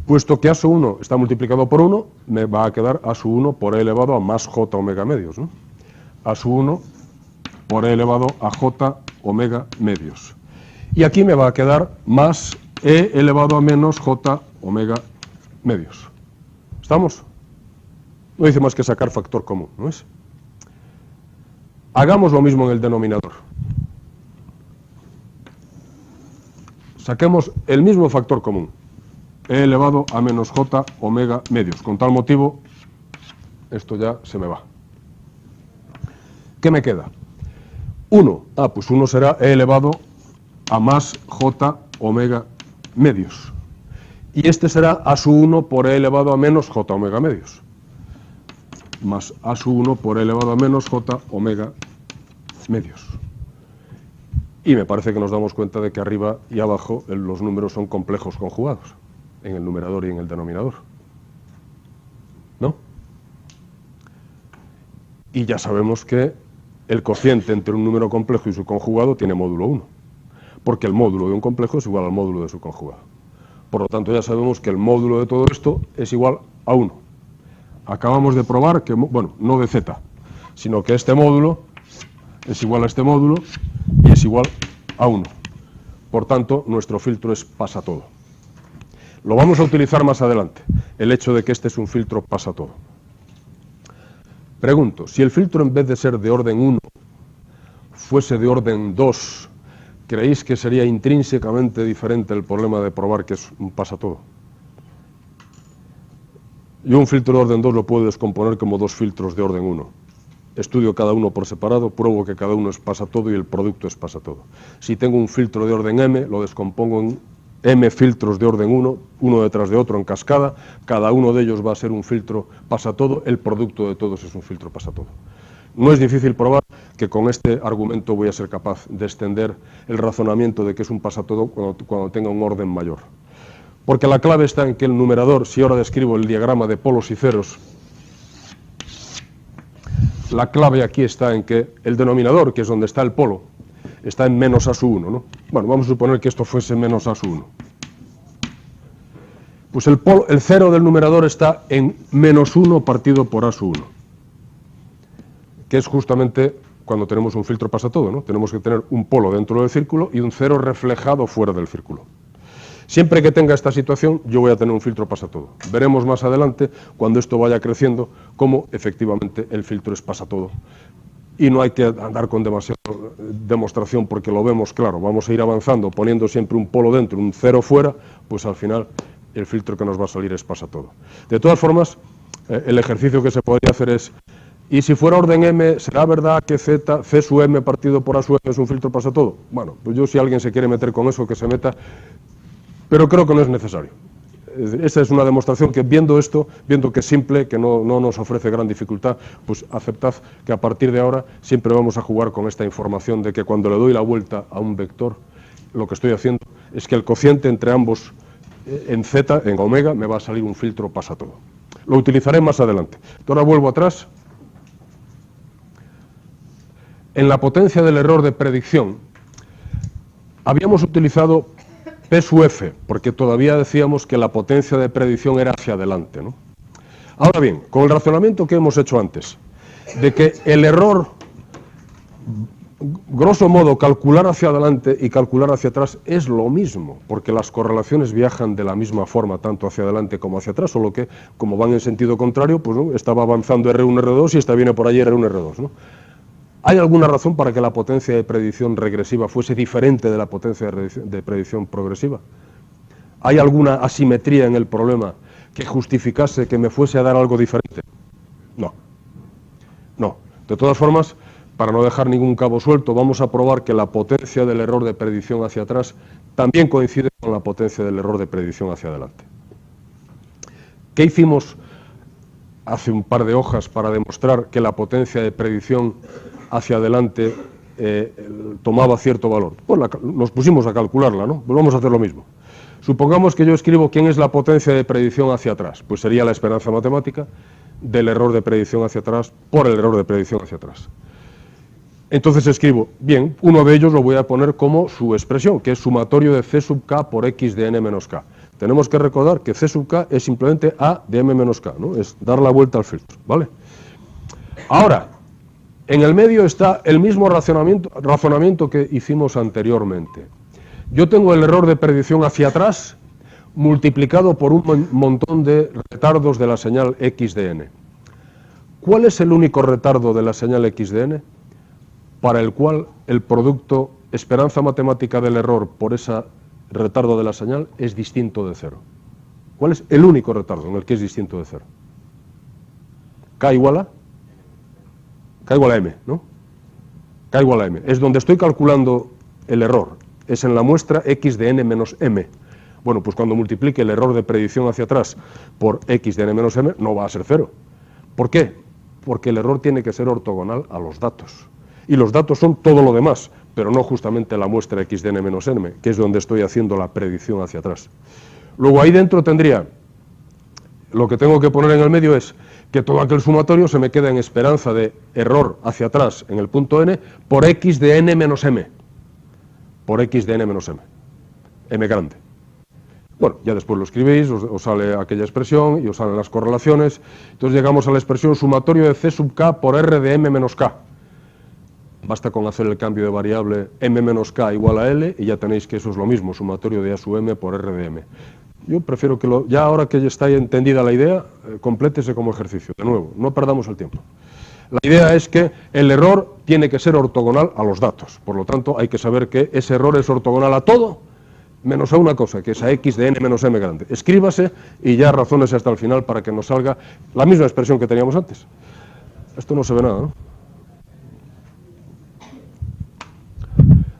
Puesto que A1 está multiplicado por 1, me va a quedar A1 por e elevado a más j omega medios, ¿no? A1 por e elevado a j omega medios. Y aquí me va a quedar más e elevado a menos j omega medios. ¿Estamos? No hice más que sacar factor común, ¿no es? Hagamos lo mismo en el denominador. Saquemos el mismo factor común, e elevado a menos j omega medios. Con tal motivo, esto ya se me va. ¿Qué me queda? 1. Pues 1 será e elevado a más j omega medios. Y este será A1 por e elevado a menos j omega medios. más A sub 1 por E elevado a menos J omega medios. Y me parece que nos damos cuenta de que arriba y abajo los números son complejos conjugados, en el numerador y en el denominador. ¿No? Y ya sabemos que el cociente entre un número complejo y su conjugado tiene módulo 1, porque el módulo de un complejo es igual al módulo de su conjugado. Por lo tanto, ya sabemos que el módulo de todo esto es igual a 1. Acabamos de probar que, bueno, no de z, sino que este módulo es igual a este módulo y es igual a 1. Por tanto, nuestro filtro es pasa todo. Lo vamos a utilizar más adelante, el hecho de que este es un filtro pasa todo. Pregunto, si el filtro en vez de ser de orden 1 fuese de orden 2, ¿creéis que sería intrínsecamente diferente el problema de probar que es un pasa todo? Yo un filtro de orden 2 lo puedo descomponer como dos filtros de orden 1. Estudio cada uno por separado, pruebo que cada uno es pasa todo y el producto es pasa todo. Si tengo un filtro de orden m, lo descompongo en m filtros de orden 1, uno detrás de otro en cascada, cada uno de ellos va a ser un filtro pasa todo, el producto de todos es un filtro pasa todo. No es difícil probar que con este argumento voy a ser capaz de extender el razonamiento de que es un pasa todo cuando tenga un orden mayor. Porque la clave está en que el numerador, si ahora describo el diagrama de polos y ceros, la clave aquí está en que el denominador, que es donde está el polo, está en menos A sub 1, ¿no? Bueno, vamos a suponer que esto fuese menos A sub 1. Pues el cero del numerador está en menos 1 partido por A sub 1, que es justamente cuando tenemos un filtro pasa todo, ¿no? Tenemos que tener un polo dentro del círculo y un cero reflejado fuera del círculo. Siempre que tenga esta situación, yo voy a tener un filtro pasa todo. Veremos más adelante, cuando esto vaya creciendo, cómo efectivamente el filtro es pasa todo. Y no hay que andar con demasiada demostración porque lo vemos claro. Vamos a ir avanzando, poniendo siempre un polo dentro, un cero fuera, pues al final el filtro que nos va a salir es pasa todo. De todas formas, el ejercicio que se podría hacer es, y si fuera orden m, ¿será verdad que c sub m partido por a sub m es un filtro pasa todo? Bueno, pues yo si alguien se quiere meter con eso, que se meta, pero creo que no es necesario. Esta es una demostración que viendo esto, viendo que es simple, que no nos ofrece gran dificultad, pues aceptad que a partir de ahora siempre vamos a jugar con esta información de que cuando le doy la vuelta a un vector, lo que estoy haciendo es que el cociente entre ambos en z, en omega, me va a salir un filtro pasa todo. Lo utilizaré más adelante. Ahora vuelvo atrás. En la potencia del error de predicción, habíamos utilizado P sub f, porque todavía decíamos que la potencia de predicción era hacia adelante, ¿no? Ahora bien, con el razonamiento que hemos hecho antes, de que el error, grosso modo, calcular hacia adelante y calcular hacia atrás es lo mismo, porque las correlaciones viajan de la misma forma, tanto hacia adelante como hacia atrás, solo que, como van en sentido contrario, pues ¿no? Estaba avanzando R1, R2 y esta viene por allí R1, R2, ¿no? ¿Hay alguna razón para que la potencia de predicción regresiva fuese diferente de la potencia de predicción progresiva? ¿Hay alguna asimetría en el problema que justificase que me fuese a dar algo diferente? No. No. De todas formas, para no dejar ningún cabo suelto, vamos a probar que la potencia del error de predicción hacia atrás también coincide con la potencia del error de predicción hacia adelante. ¿Qué hicimos hace un par de hojas para demostrar que la potencia de predicción hacia adelante tomaba cierto valor? Pues nos pusimos a calcularla, ¿no? Pues vamos a hacer lo mismo. Supongamos que yo escribo quién es la potencia de predicción hacia atrás, pues sería la esperanza matemática del error de predicción hacia atrás por el error de predicción hacia atrás. Entonces escribo, bien, uno de ellos lo voy a poner como su expresión, que es sumatorio de c sub k por x de n menos k. Tenemos que recordar que c sub k es simplemente a de m menos k, ¿no? Es dar la vuelta al filtro, ¿vale? Ahora, en el medio está el mismo razonamiento que hicimos anteriormente. Yo tengo el error de predicción hacia atrás multiplicado por un montón de retardos de la señal x de n. ¿Cuál es el único retardo de la señal x de n para el cual el producto esperanza matemática del error por ese retardo de la señal es distinto de cero? ¿Cuál es el único retardo en el que es distinto de cero? K igual a m, ¿no? K igual a m. Es donde estoy calculando el error. Es en la muestra x de n menos m. Bueno, pues cuando multiplique el error de predicción hacia atrás por x de n menos m, no va a ser 0. ¿Por qué? Porque porque el error tiene que ser ortogonal a los datos. Y los datos son todo lo demás, pero no justamente la muestra x de n menos n, que es donde estoy haciendo la predicción hacia atrás. Luego ahí dentro tendría, lo que tengo que poner en el medio es que todo aquel sumatorio se me queda en esperanza de error hacia atrás en el punto n por x de n menos m. Por x de n menos m. M grande. Bueno, ya después lo escribís, os sale aquella expresión y os salen las correlaciones. Entonces llegamos a la expresión sumatorio de c sub k por r de m menos k. Basta con hacer el cambio de variable m menos k igual a l y ya tenéis que eso es lo mismo, sumatorio de a sub m por r de m. Yo prefiero que ya ahora que ya está entendida la idea, complétese como ejercicio. De nuevo, no perdamos el tiempo. La idea es que el error tiene que ser ortogonal a los datos. Por lo tanto, hay que saber que ese error es ortogonal a todo, menos a una cosa, que es a x de n menos m grande. Escríbase y ya razónese hasta el final para que nos salga la misma expresión que teníamos antes. Esto no se ve nada, ¿no?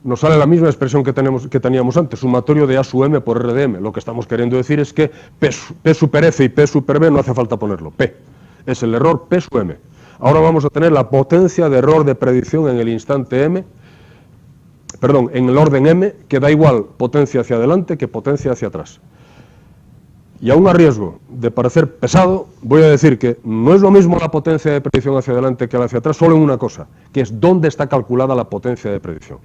Nos sale la misma expresión que teníamos antes, sumatorio de a sub m por r de m. Lo que estamos queriendo decir es que P super f y P super b no hace falta ponerlo. P es el error P sub m. Ahora vamos a tener la potencia de error de predicción en el instante m, perdón, en el orden m, que da igual potencia hacia adelante que potencia hacia atrás. Y aún a riesgo de parecer pesado, voy a decir que no es lo mismo la potencia de predicción hacia adelante que la hacia atrás, solo en una cosa, que es dónde está calculada la potencia de predicción.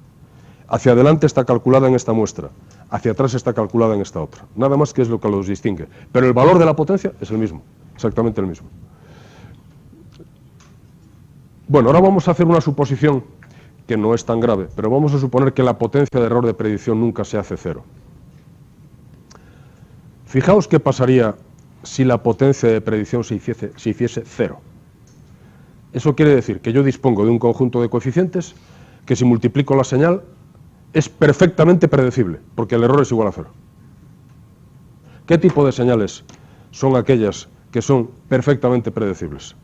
Hacia adelante está calculada en esta muestra, hacia atrás está calculada en esta otra. Nada más que es lo que los distingue. Pero el valor de la potencia es el mismo, exactamente el mismo. Bueno, ahora vamos a hacer una suposición que no es tan grave, pero vamos a suponer que la potencia de error de predicción nunca se hace cero. Fijaos qué pasaría si la potencia de predicción se hiciese cero. Eso quiere decir que yo dispongo de un conjunto de coeficientes que si multiplico la señal es perfectamente predecible, porque el error es igual a cero. ¿Qué tipo de señales son aquellas que son perfectamente predecibles?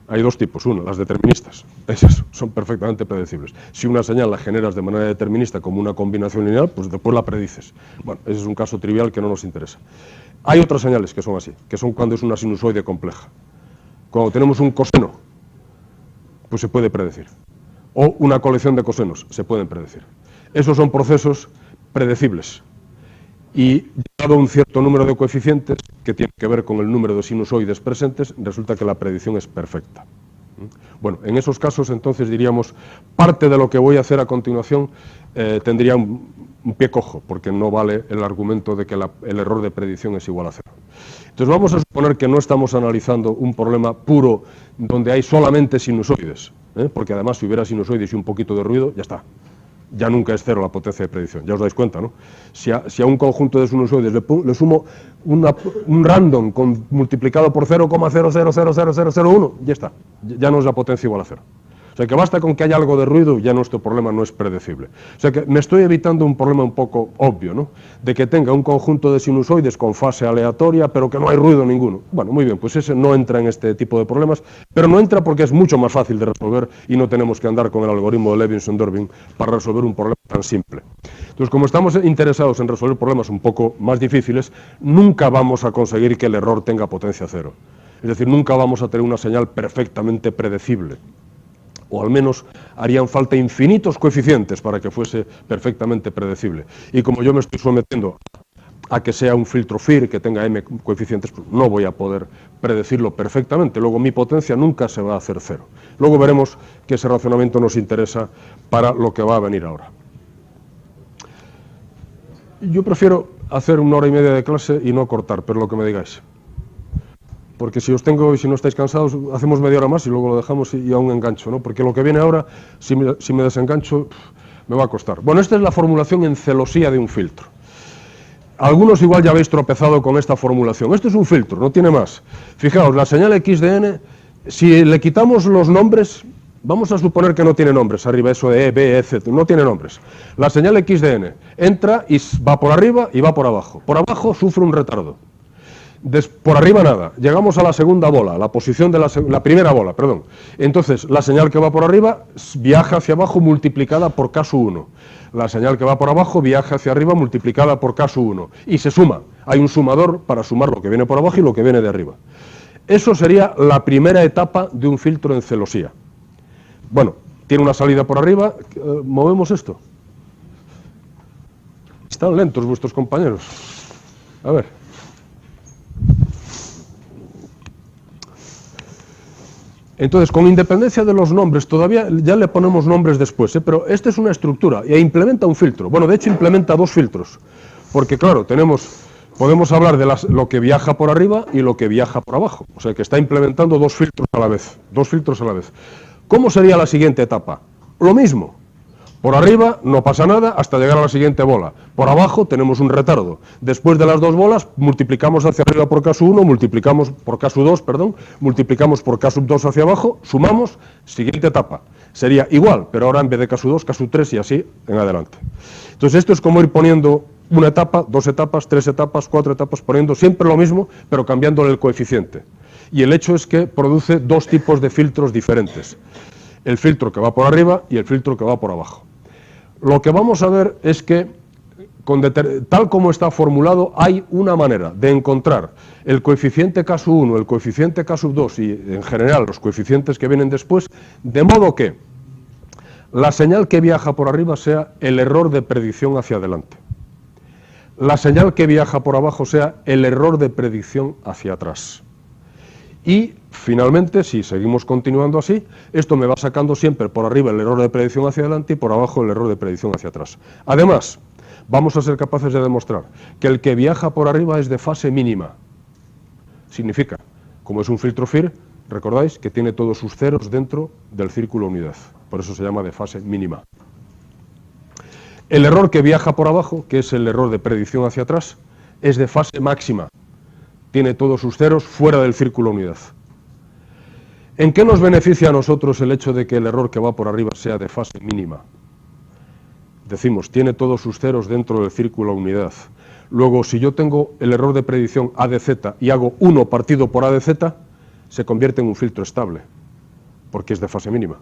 Hay dos tipos. Una, las deterministas. Esas son perfectamente predecibles. Si una señal la generas de manera determinista como una combinación lineal, pues después la predices. Bueno, ese es un caso trivial que no nos interesa. Hay otras señales que son así, que son cuando es una sinusoide compleja. Cuando tenemos un coseno, pues se puede predecir. O una colección de cosenos, se pueden predecir. Esos son procesos predecibles. Y dado un cierto número de coeficientes, que tiene que ver con el número de sinusoides presentes, resulta que la predicción es perfecta. Bueno, en esos casos entonces diríamos, parte de lo que voy a hacer a continuación tendría un pie cojo, porque no vale el argumento de que el error de predicción es igual a cero. Entonces vamos a suponer que no estamos analizando un problema puro donde hay solamente sinusoides, porque además si hubiera sinusoides y un poquito de ruido, ya está. Ya nunca es cero la potencia de predicción, ya os dais cuenta, ¿no? Si a un conjunto de sinusoides le sumo un random multiplicado por 0,000001, ya está, ya no es la potencia igual a cero. O sea que basta con que haya algo de ruido, ya nuestro problema no es predecible. O sea que me estoy evitando un problema un poco obvio, ¿no? De que tenga un conjunto de sinusoides con fase aleatoria, pero que no hay ruido ninguno. Bueno, muy bien, pues ese no entra en este tipo de problemas, pero no entra porque es mucho más fácil de resolver y no tenemos que andar con el algoritmo de Levinson-Dörbing para resolver un problema tan simple. Entonces, como estamos interesados en resolver problemas un poco más difíciles, nunca vamos a conseguir que el error tenga potencia cero. Es decir, nunca vamos a tener una señal perfectamente predecible. O al menos harían falta infinitos coeficientes para que fuese perfectamente predecible. Y como yo me estoy sometiendo a que sea un filtro FIR que tenga m coeficientes, pues no voy a poder predecirlo perfectamente. Luego mi potencia nunca se va a hacer cero. Luego veremos que ese razonamiento nos interesa para lo que va a venir ahora. Yo prefiero hacer 1 hora y media de clase y no cortar, pero lo que me digáis. Porque si os tengo y si no estáis cansados, hacemos media hora más y luego lo dejamos y aún engancho, ¿no? Porque lo que viene ahora, si me desengancho, me va a costar. Bueno, esta es la formulación en celosía de un filtro. Algunos igual ya habéis tropezado con esta formulación. Esto es un filtro, no tiene más. Fijaos, la señal x de n, si le quitamos los nombres, vamos a suponer que no tiene nombres, arriba eso de e, b, etc., no tiene nombres. La señal x de n entra y va por arriba y va por abajo. Por abajo sufre un retardo. Por arriba nada, llegamos a la segunda bola, la posición de la primera bola, perdón. Entonces, la señal que va por arriba viaja hacia abajo multiplicada por k sub 1. La señal que va por abajo viaja hacia arriba multiplicada por k sub 1. Y se suma, hay un sumador para sumar lo que viene por abajo y lo que viene de arriba. Eso sería la primera etapa de un filtro en celosía. Bueno, tiene una salida por arriba, movemos esto. Están lentos vuestros compañeros. A ver. Entonces, con independencia de los nombres, todavía ya le ponemos nombres después, pero esta es una estructura e implementa un filtro. Bueno, de hecho implementa dos filtros, porque claro, podemos hablar de lo que viaja por arriba y lo que viaja por abajo. O sea, que está implementando dos filtros a la vez. ¿Cómo sería la siguiente etapa? Lo mismo. Por arriba no pasa nada hasta llegar a la siguiente bola. Por abajo tenemos un retardo. Después de las dos bolas, multiplicamos hacia arriba por K sub 1, multiplicamos por K sub 2, multiplicamos por K sub 2 hacia abajo, sumamos, siguiente etapa. Sería igual, pero ahora en vez de K sub 2, K sub 3 y así en adelante. Entonces esto es como ir poniendo una etapa, dos etapas, tres etapas, cuatro etapas, poniendo siempre lo mismo, pero cambiándole el coeficiente. Y el hecho es que produce dos tipos de filtros diferentes. El filtro que va por arriba y el filtro que va por abajo. Lo que vamos a ver es que, tal como está formulado, hay una manera de encontrar el coeficiente K sub 1, el coeficiente K sub 2 y, en general, los coeficientes que vienen después, de modo que la señal que viaja por arriba sea el error de predicción hacia adelante. La señal que viaja por abajo sea el error de predicción hacia atrás. Y, finalmente, si seguimos continuando así, esto me va sacando siempre por arriba el error de predicción hacia adelante y por abajo el error de predicción hacia atrás. Además, vamos a ser capaces de demostrar que el que viaja por arriba es de fase mínima. Significa, como es un filtro FIR, recordáis que tiene todos sus ceros dentro del círculo unidad. Por eso se llama de fase mínima. El error que viaja por abajo, que es el error de predicción hacia atrás, es de fase máxima. Tiene todos sus ceros fuera del círculo unidad. ¿En qué nos beneficia a nosotros el hecho de que el error que va por arriba sea de fase mínima? Decimos, tiene todos sus ceros dentro del círculo unidad. Luego, si yo tengo el error de predicción A de Z y hago 1 partido por A de Z, se convierte en un filtro estable, porque es de fase mínima.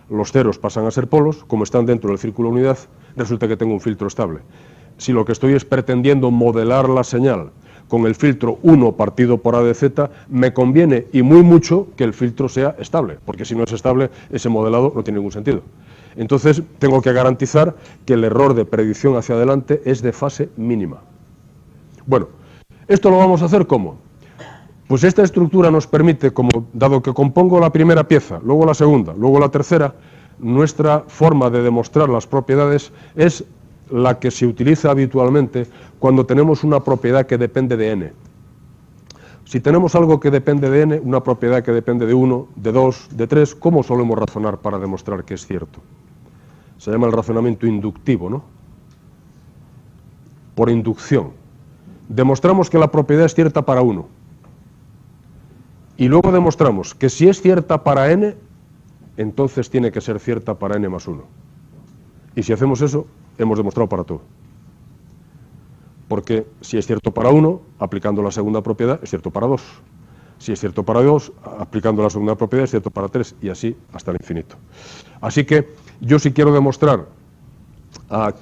Los ceros pasan a ser polos, como están dentro del círculo unidad, resulta que tengo un filtro estable. Si lo que estoy es pretendiendo modelar la señal con el filtro 1 partido por A de Z, me conviene y muy mucho que el filtro sea estable, porque si no es estable, ese modelado no tiene ningún sentido. Entonces, tengo que garantizar que el error de predicción hacia adelante es de fase mínima. Bueno, ¿esto lo vamos a hacer cómo? Pues esta estructura nos permite, dado que compongo la primera pieza, luego la segunda, luego la tercera, nuestra forma de demostrar las propiedades es la que se utiliza habitualmente cuando tenemos una propiedad que depende de n. Si tenemos algo que depende de n, una propiedad que depende de 1, de 2, de 3, ¿cómo solemos razonar para demostrar que es cierto? Se llama el razonamiento inductivo, ¿no? Por inducción. Demostramos que la propiedad es cierta para 1. Y luego demostramos que si es cierta para n, entonces tiene que ser cierta para n más 1. Y si hacemos eso, hemos demostrado para todo. Porque si es cierto para 1, aplicando la segunda propiedad, es cierto para 2. Si es cierto para 2, aplicando la segunda propiedad, es cierto para 3, y así hasta el infinito. Así que yo si quiero demostrar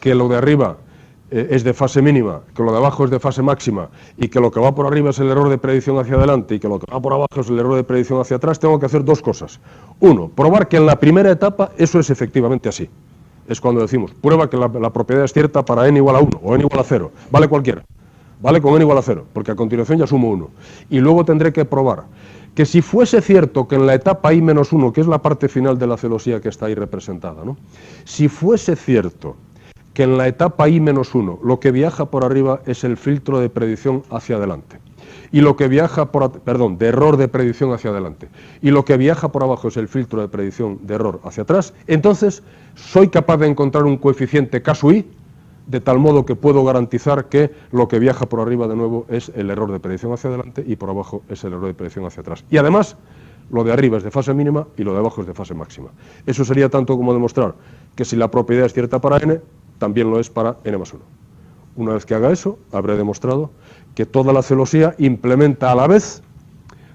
que lo de arriba es de fase mínima, que lo de abajo es de fase máxima, y que lo que va por arriba es el error de predicción hacia adelante, y que lo que va por abajo es el error de predicción hacia atrás, tengo que hacer dos cosas. Uno, probar que en la primera etapa eso es efectivamente así. Es cuando decimos, prueba que la propiedad es cierta para n igual a 1 o n igual a 0, vale cualquiera, vale con n igual a 0, porque a continuación ya sumo 1. Y luego tendré que probar que si fuese cierto que en la etapa i menos 1, que es la parte final de la celosía que está ahí representada, ¿no? Si fuese cierto que en la etapa i menos 1 lo que viaja por arriba es el filtro de predicción hacia adelante, y lo que viaja de error de predicción hacia adelante, y lo que viaja por abajo es el filtro de predicción de error hacia atrás, entonces soy capaz de encontrar un coeficiente K sub i, de tal modo que puedo garantizar que lo que viaja por arriba de nuevo es el error de predicción hacia adelante y por abajo es el error de predicción hacia atrás. Y además, lo de arriba es de fase mínima y lo de abajo es de fase máxima. Eso sería tanto como demostrar que si la propiedad es cierta para n, también lo es para n más 1. Una vez que haga eso, habré demostrado que toda la celosía implementa a la vez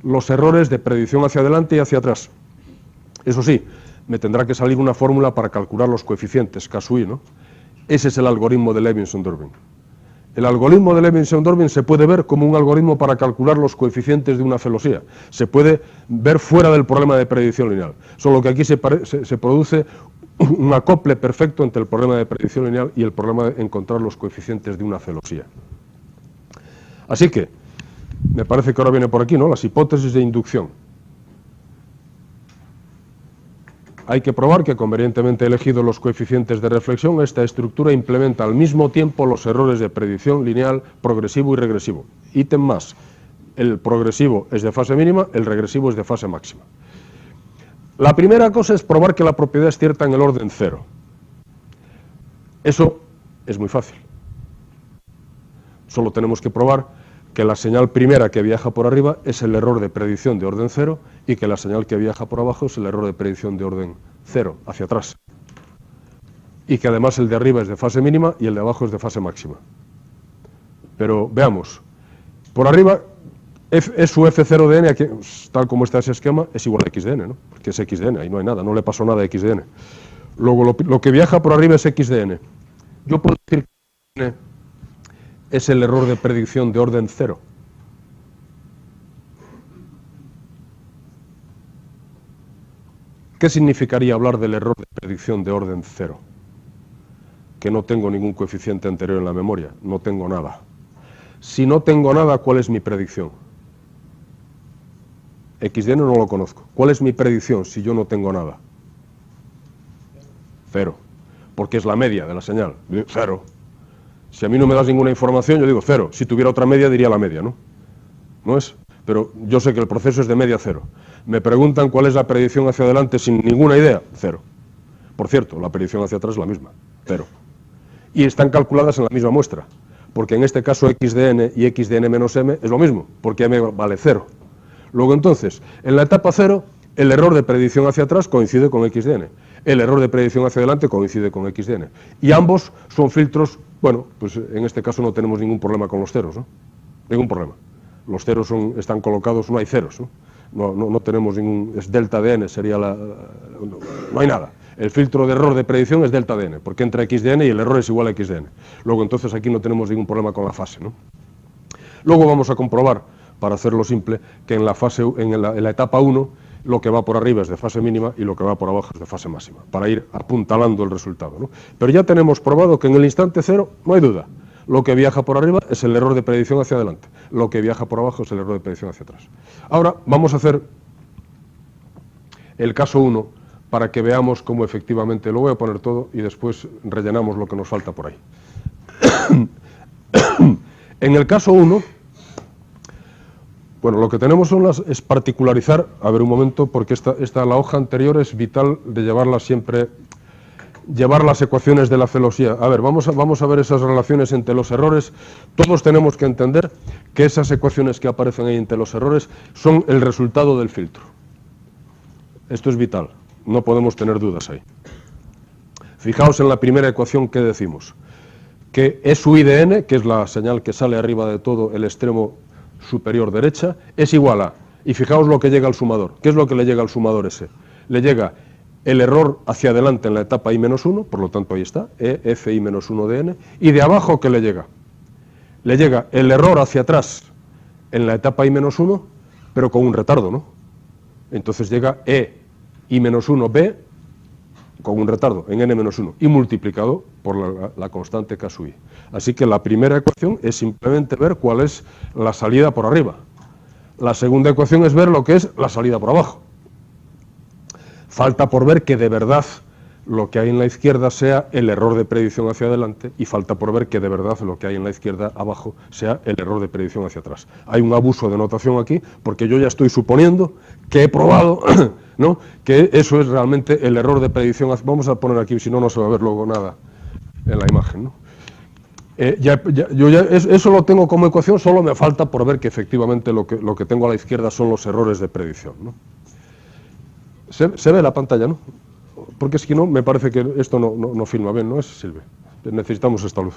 los errores de predicción hacia adelante y hacia atrás. Eso sí, me tendrá que salir una fórmula para calcular los coeficientes K sub i, ¿no? Ese es el algoritmo de Levinson-Durbin. El algoritmo de Leibniz-Eundorffin se puede ver como un algoritmo para calcular los coeficientes de una celosía. Se puede ver fuera del problema de predicción lineal. Solo que aquí se produce un acople perfecto entre el problema de predicción lineal y el problema de encontrar los coeficientes de una celosía. Así que, me parece que ahora viene por aquí, ¿no? Las hipótesis de inducción. Hay que probar que, convenientemente elegidos los coeficientes de reflexión, esta estructura implementa al mismo tiempo los errores de predicción lineal, progresivo y regresivo. Ítem más, el progresivo es de fase mínima, el regresivo es de fase máxima. La primera cosa es probar que la propiedad es cierta en el orden 0. Eso es muy fácil. Solo tenemos que probar que la señal primera que viaja por arriba es el error de predicción de orden 0 y que la señal que viaja por abajo es el error de predicción de orden 0, hacia atrás. Y que además el de arriba es de fase mínima y el de abajo es de fase máxima. Pero veamos, por arriba su F0 de n, tal como está ese esquema, es igual a x de n, ¿no? Porque es x de n, ahí no hay nada, no le pasó nada a x de n. Luego lo que viaja por arriba es x de n. Yo puedo decir que n es el error de predicción de orden 0. ¿Qué significaría hablar del error de predicción de orden 0? Que no tengo ningún coeficiente anterior en la memoria, no tengo nada. Si no tengo nada, ¿cuál es mi predicción? X de n no lo conozco. ¿Cuál es mi predicción si yo no tengo nada? 0. Porque es la media de la señal. 0. Si a mí no me das ninguna información, yo digo 0. Si tuviera otra media, diría la media, ¿no? ¿No es? Pero yo sé que el proceso es de media 0. Me preguntan cuál es la predicción hacia adelante sin ninguna idea, 0. Por cierto, la predicción hacia atrás es la misma, 0. Y están calculadas en la misma muestra, porque en este caso x de n y x de n menos m es lo mismo, porque m vale 0. Luego entonces, en la etapa 0, el error de predicción hacia atrás coincide con x de n. El error de predicción hacia adelante coincide con x de n. Y ambos son filtros, bueno, pues en este caso no tenemos ningún problema con los ceros, ¿no? Ningún problema. Los ceros están colocados, no hay ceros, ¿no? No tenemos ningún, es delta de n, sería no hay nada. El filtro de error de predicción es delta de n, porque entra x de n y el error es igual a x de n. Luego entonces aquí no tenemos ningún problema con la fase, ¿no? Luego vamos a comprobar, para hacerlo simple, que en la etapa 1 lo que va por arriba es de fase mínima y lo que va por abajo es de fase máxima, para ir apuntalando el resultado, ¿no? Pero ya tenemos probado que en el instante 0 no hay duda. Lo que viaja por arriba es el error de predicción hacia adelante. Lo que viaja por abajo es el error de predicción hacia atrás. Ahora vamos a hacer el caso 1 para que veamos cómo efectivamente, lo voy a poner todo y después rellenamos lo que nos falta por ahí. En el caso 1, bueno, lo que tenemos es particularizar, a ver un momento, porque la hoja anterior es vital de llevarla siempre, llevar las ecuaciones de la celosía. A ver, vamos a ver esas relaciones entre los errores. Todos tenemos que entender que esas ecuaciones que aparecen ahí entre los errores son el resultado del filtro. Esto es vital, no podemos tener dudas ahí. Fijaos en la primera ecuación que decimos, que SUI de n, que es la señal que sale arriba de todo el extremo superior derecha, es igual a, y fijaos lo que llega al sumador. ¿Qué es lo que le llega al sumador ese? Le llega el error hacia adelante en la etapa i-1, por lo tanto ahí está, FI-1 de n, y de abajo ¿qué le llega? Le llega el error hacia atrás en la etapa i-1, pero con un retardo, ¿no? Entonces llega EI-1B con un retardo en n-1 y multiplicado por la constante K sub i. Así que la primera ecuación es simplemente ver cuál es la salida por arriba. La segunda ecuación es ver lo que es la salida por abajo. Falta por ver que de verdad lo que hay en la izquierda sea el error de predicción hacia adelante y falta por ver que de verdad lo que hay en la izquierda abajo sea el error de predicción hacia atrás. Hay un abuso de notación aquí porque yo ya estoy suponiendo que he probado, ¿no?, que eso es realmente el error de predicción. Vamos a poner aquí, si no, no se va a ver luego nada en la imagen, ¿no? Eso lo tengo como ecuación, solo me falta por ver que efectivamente lo que tengo a la izquierda son los errores de predicción, ¿no? Se ve la pantalla, ¿no? Porque si no, me parece que esto no filma bien, ¿no es, Silvia? Necesitamos esta luz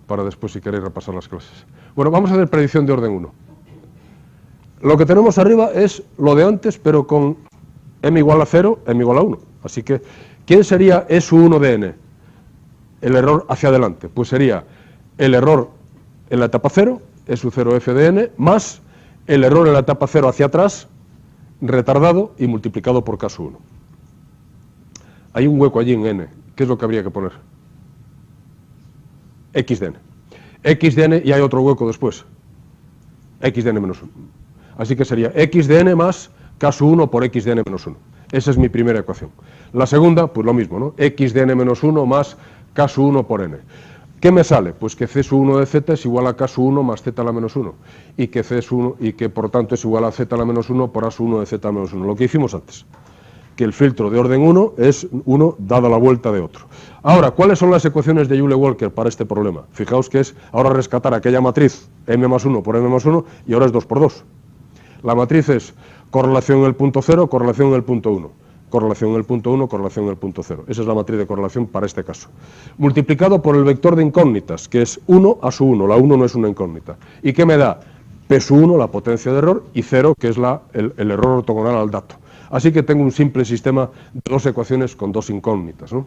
para después, si queréis, repasar las clases. Bueno, vamos a hacer predicción de orden 1. Lo que tenemos arriba es lo de antes, pero con m igual a 0, m igual a 1. Así que, ¿quién sería SU1 de n? El error hacia adelante. Pues sería el error en la etapa 0, E sub 0 f de n, más el error en la etapa 0 hacia atrás, retardado y multiplicado por K sub 1. Hay un hueco allí en n. ¿Qué es lo que habría que poner? X de n. X de n y hay otro hueco después. X de n menos 1. Así que sería X de n más K sub 1 por X de n menos 1. Esa es mi primera ecuación. La segunda, pues lo mismo, ¿no? X de n menos 1 más K sub 1 por n. ¿Qué me sale? Pues que C sub 1 de z es igual a K sub 1 más z a la menos 1. Y que C sub 1, y que por tanto es igual a z a la menos 1 por A sub 1 de z a menos 1. Lo que hicimos antes. Que el filtro de orden 1 es 1 dada la vuelta de otro. Ahora, ¿cuáles son las ecuaciones de Joule-Walker para este problema? Fijaos que es ahora rescatar aquella matriz m más 1 por m más 1 y ahora es 2 por 2. La matriz es correlación en el punto 0, correlación en el punto 1. Correlación en el punto 1, correlación en el punto 0. Esa es la matriz de correlación para este caso. Multiplicado por el vector de incógnitas, que es 1 a su 1. La 1 no es una incógnita. ¿Y qué me da? P sub 1, la potencia de error, y 0, que es el error ortogonal al dato. Así que tengo un simple sistema de dos ecuaciones con dos incógnitas, ¿no?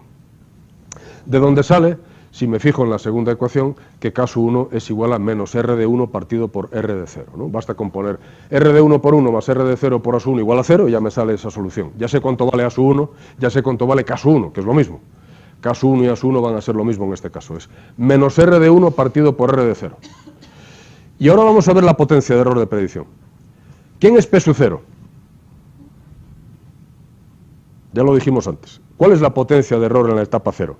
De donde sale, si me fijo en la segunda ecuación, que K sub 1 es igual a menos R de 1 partido por R de 0, ¿no? Basta con poner R de 1 por 1 más R de 0 por A sub 1 igual a 0 y ya me sale esa solución. Ya sé cuánto vale A sub 1, ya sé cuánto vale K sub 1, que es lo mismo. K sub 1 y A sub 1 van a ser lo mismo en este caso. Es menos R de 1 partido por R de 0. Y ahora vamos a ver la potencia de error de predicción. ¿Quién es P sub 0? Ya lo dijimos antes. ¿Cuál es la potencia de error en la etapa 0?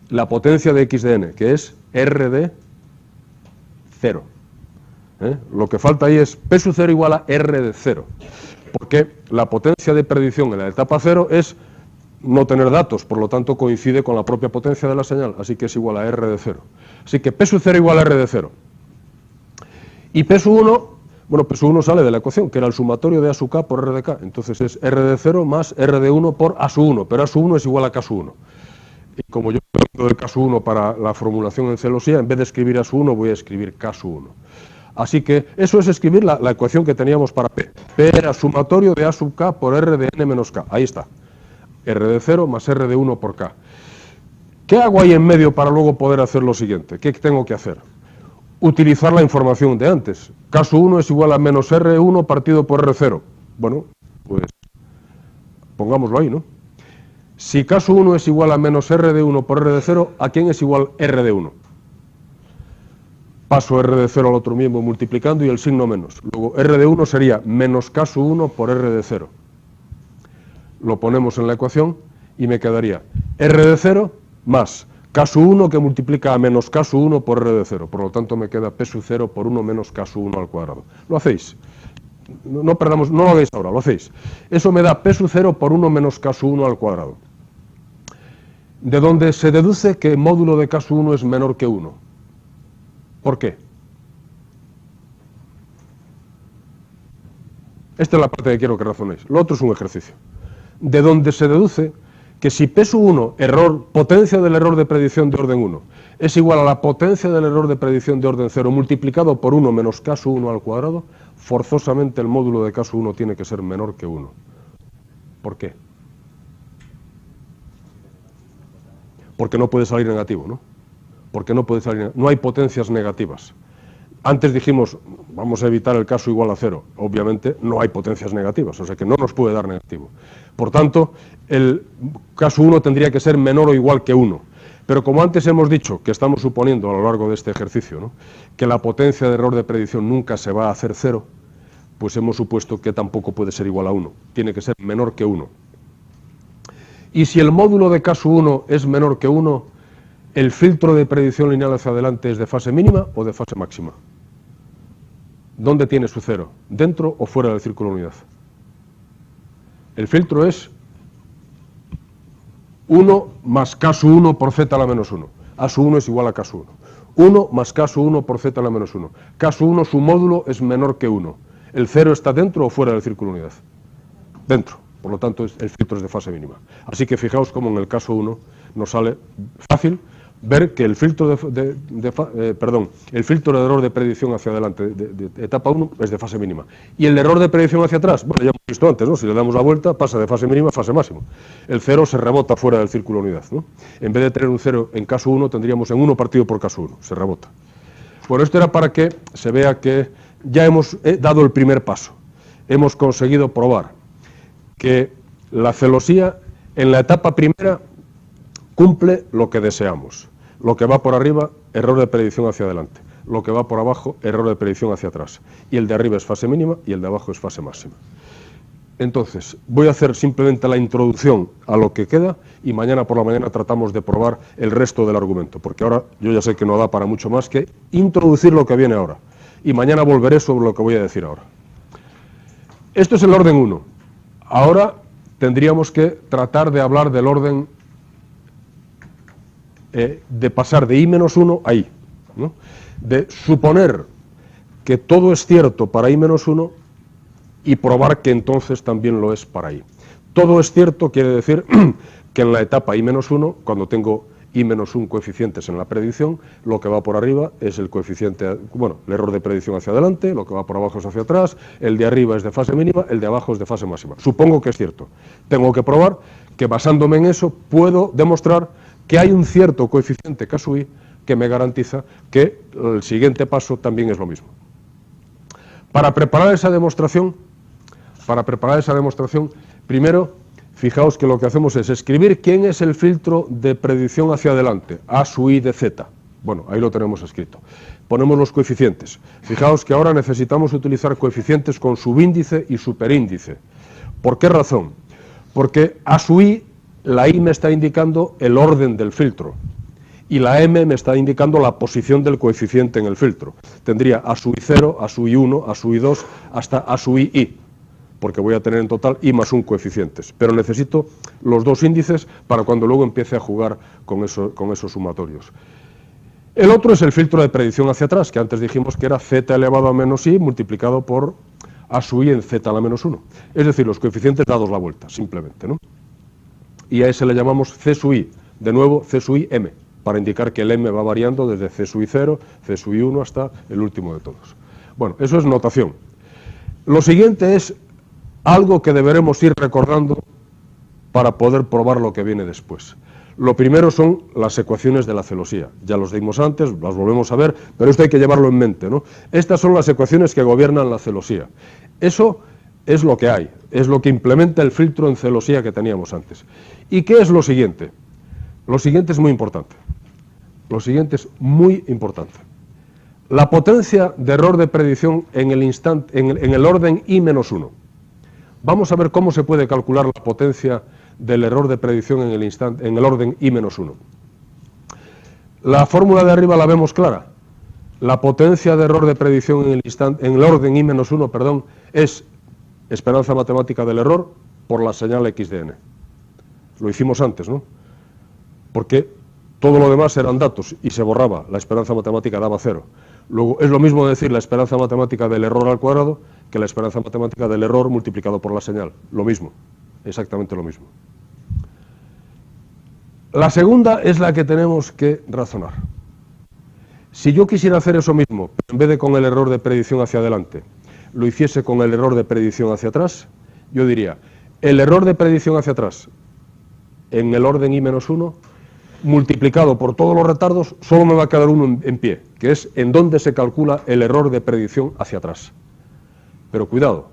La potencia de X de n, que es R de 0. Lo que falta ahí es P sub 0 igual a R de 0. Porque la potencia de predicción en la etapa 0 es no tener datos, por lo tanto coincide con la propia potencia de la señal, así que es igual a R de 0. Así que P sub 0 igual a R de 0. Y P sub 1, bueno, P sub 1 sale de la ecuación, que era el sumatorio de A sub K por R de K. Entonces es R de 0 más R de 1 por A sub 1, pero A sub 1 es igual a K sub 1. Y como yo tengo el K sub 1 para la formulación en celosía, en vez de escribir A sub 1 voy a escribir K sub 1. Así que eso es escribir la ecuación que teníamos para P. P era sumatorio de A sub K por R de n menos K. Ahí está. R de 0 más R de 1 por K. ¿Qué hago ahí en medio para luego poder hacer lo siguiente? ¿Qué tengo que hacer? Utilizar la información de antes. K sub 1 es igual a menos R1 partido por R0. Bueno, pues pongámoslo ahí, ¿no? Si K sub 1 es igual a menos R de 1 por R de 0, ¿a quién es igual R de 1? Paso R de 0 al otro miembro multiplicando y el signo menos. Luego R de 1 sería menos K sub 1 por R de 0. Lo ponemos en la ecuación y me quedaría R de 0 más K sub 1 que multiplica a menos K sub 1 por R de 0. Por lo tanto me queda P sub 0 por 1 menos K sub 1 al cuadrado. ¿Lo hacéis? No perdamos, no lo hagáis ahora, lo hacéis. Eso me da P sub 0 por 1 menos K sub 1 al cuadrado. De donde se deduce que el módulo de K sub 1 es menor que 1. ¿Por qué? Esta es la parte que quiero que razonéis. Lo otro es un ejercicio. De donde se deduce que si P sub 1, error, potencia del error de predicción de orden 1, es igual a la potencia del error de predicción de orden 0 multiplicado por 1 menos K sub 1 al cuadrado, forzosamente el módulo de K sub 1 tiene que ser menor que 1. ¿Por qué? Porque no puede salir negativo, ¿no? Porque no puede salir, no hay potencias negativas. Antes dijimos, vamos a evitar el caso igual a 0. Obviamente no hay potencias negativas, o sea que no nos puede dar negativo. Por tanto, el caso 1 tendría que ser menor o igual que 1. Pero como antes hemos dicho, que estamos suponiendo a lo largo de este ejercicio, ¿no?, que la potencia de error de predicción nunca se va a hacer 0, pues hemos supuesto que tampoco puede ser igual a 1. Tiene que ser menor que 1. Y si el módulo de caso 1 es menor que 1, ¿el filtro de predicción lineal hacia adelante es de fase mínima o de fase máxima? ¿Dónde tiene su 0? ¿Dentro o fuera del círculo de unidad? El filtro es 1 más K sub 1 por Z a la menos 1. A sub 1 es igual a K sub 1. 1 más K sub 1 por Z a la menos 1. K sub 1, su módulo es menor que 1. ¿El 0 está dentro o fuera del círculo de unidad? Dentro. Por lo tanto, el filtro es de fase mínima. Así que fijaos cómo en el caso 1 nos sale fácil, ver que el filtro el filtro de error de predicción hacia adelante de etapa 1 es de fase mínima. Y el error de predicción hacia atrás, bueno, ya hemos visto antes, ¿no? Si le damos la vuelta, pasa de fase mínima a fase máxima. El 0 se rebota fuera del círculo unidad, ¿no? En vez de tener un 0 en caso 1, tendríamos en 1 partido por caso 1, se rebota. Bueno, esto era para que se vea que ya hemos dado el primer paso. Hemos conseguido probar que la celosía en la etapa primera cumple lo que deseamos. Lo que va por arriba, error de predicción hacia adelante. Lo que va por abajo, error de predicción hacia atrás. Y el de arriba es fase mínima y el de abajo es fase máxima. Entonces, voy a hacer simplemente la introducción a lo que queda y mañana por la mañana tratamos de probar el resto del argumento, porque ahora yo ya sé que no da para mucho más que introducir lo que viene ahora. Y mañana volveré sobre lo que voy a decir ahora. Esto es el orden 1. Ahora tendríamos que tratar de hablar del orden de pasar de I-1 a I, ¿no? De suponer que todo es cierto para I-1 y probar que entonces también lo es para I. Todo es cierto quiere decir que en la etapa I-1, cuando tengo I-1 coeficientes en la predicción, lo que va por arriba es el coeficiente, bueno, el error de predicción hacia adelante, lo que va por abajo es hacia atrás, el de arriba es de fase mínima, el de abajo es de fase máxima. Supongo que es cierto. Tengo que probar que basándome en eso puedo demostrar que hay un cierto coeficiente caso I que me garantiza que el siguiente paso también es lo mismo. Para preparar esa demostración, primero, fijaos que lo que hacemos es escribir quién es el filtro de predicción hacia adelante, A sub I de Z. Bueno, ahí lo tenemos escrito. Ponemos los coeficientes. Fijaos que ahora necesitamos utilizar coeficientes con subíndice y superíndice. ¿Por qué razón? Porque A sub I, la I me está indicando el orden del filtro y la M me está indicando la posición del coeficiente en el filtro. Tendría A sub I0, A sub I1, A sub I2 hasta A sub I, porque voy a tener en total I más 1 coeficientes. Pero necesito los dos índices para cuando luego empiece a jugar con esos sumatorios. El otro es el filtro de predicción hacia atrás, que antes dijimos que era Z elevado a menos I multiplicado por A sub I en Z a la menos 1. Es decir, los coeficientes dados la vuelta, simplemente, ¿no? Y a ese le llamamos C sub I, de nuevo C sub I M, para indicar que el M va variando desde C sub I0, C sub I1 hasta el último de todos. Bueno, eso es notación. Lo siguiente es algo que deberemos ir recordando para poder probar lo que viene después. Lo primero son las ecuaciones de la celosía. Ya los dimos antes, las volvemos a ver, pero esto hay que llevarlo en mente, ¿no? Estas son las ecuaciones que gobiernan la celosía. Eso es lo que hay, es lo que implementa el filtro en celosía que teníamos antes. ¿Y qué es lo siguiente? Lo siguiente es muy importante. Lo siguiente es muy importante. La potencia de error de predicción en el orden I-1. Vamos a ver cómo se puede calcular la potencia del error de predicción en el orden I-1. La fórmula de arriba la vemos clara. La potencia de error de predicción en el orden I-1, perdón, es esperanza matemática del error por la señal x de n. Lo hicimos antes, ¿no? Porque todo lo demás eran datos y se borraba, la esperanza matemática daba 0. Luego, es lo mismo decir la esperanza matemática del error al cuadrado que la esperanza matemática del error multiplicado por la señal. Lo mismo, exactamente lo mismo. La segunda es la que tenemos que razonar. Si yo quisiera hacer eso mismo, pero en vez de con el error de predicción hacia adelante, lo hiciese con el error de predicción hacia atrás, yo diría, el error de predicción hacia atrás en el orden I-1 multiplicado por todos los retardos, solo me va a quedar uno en pie, que es en donde se calcula el error de predicción hacia atrás. Pero cuidado,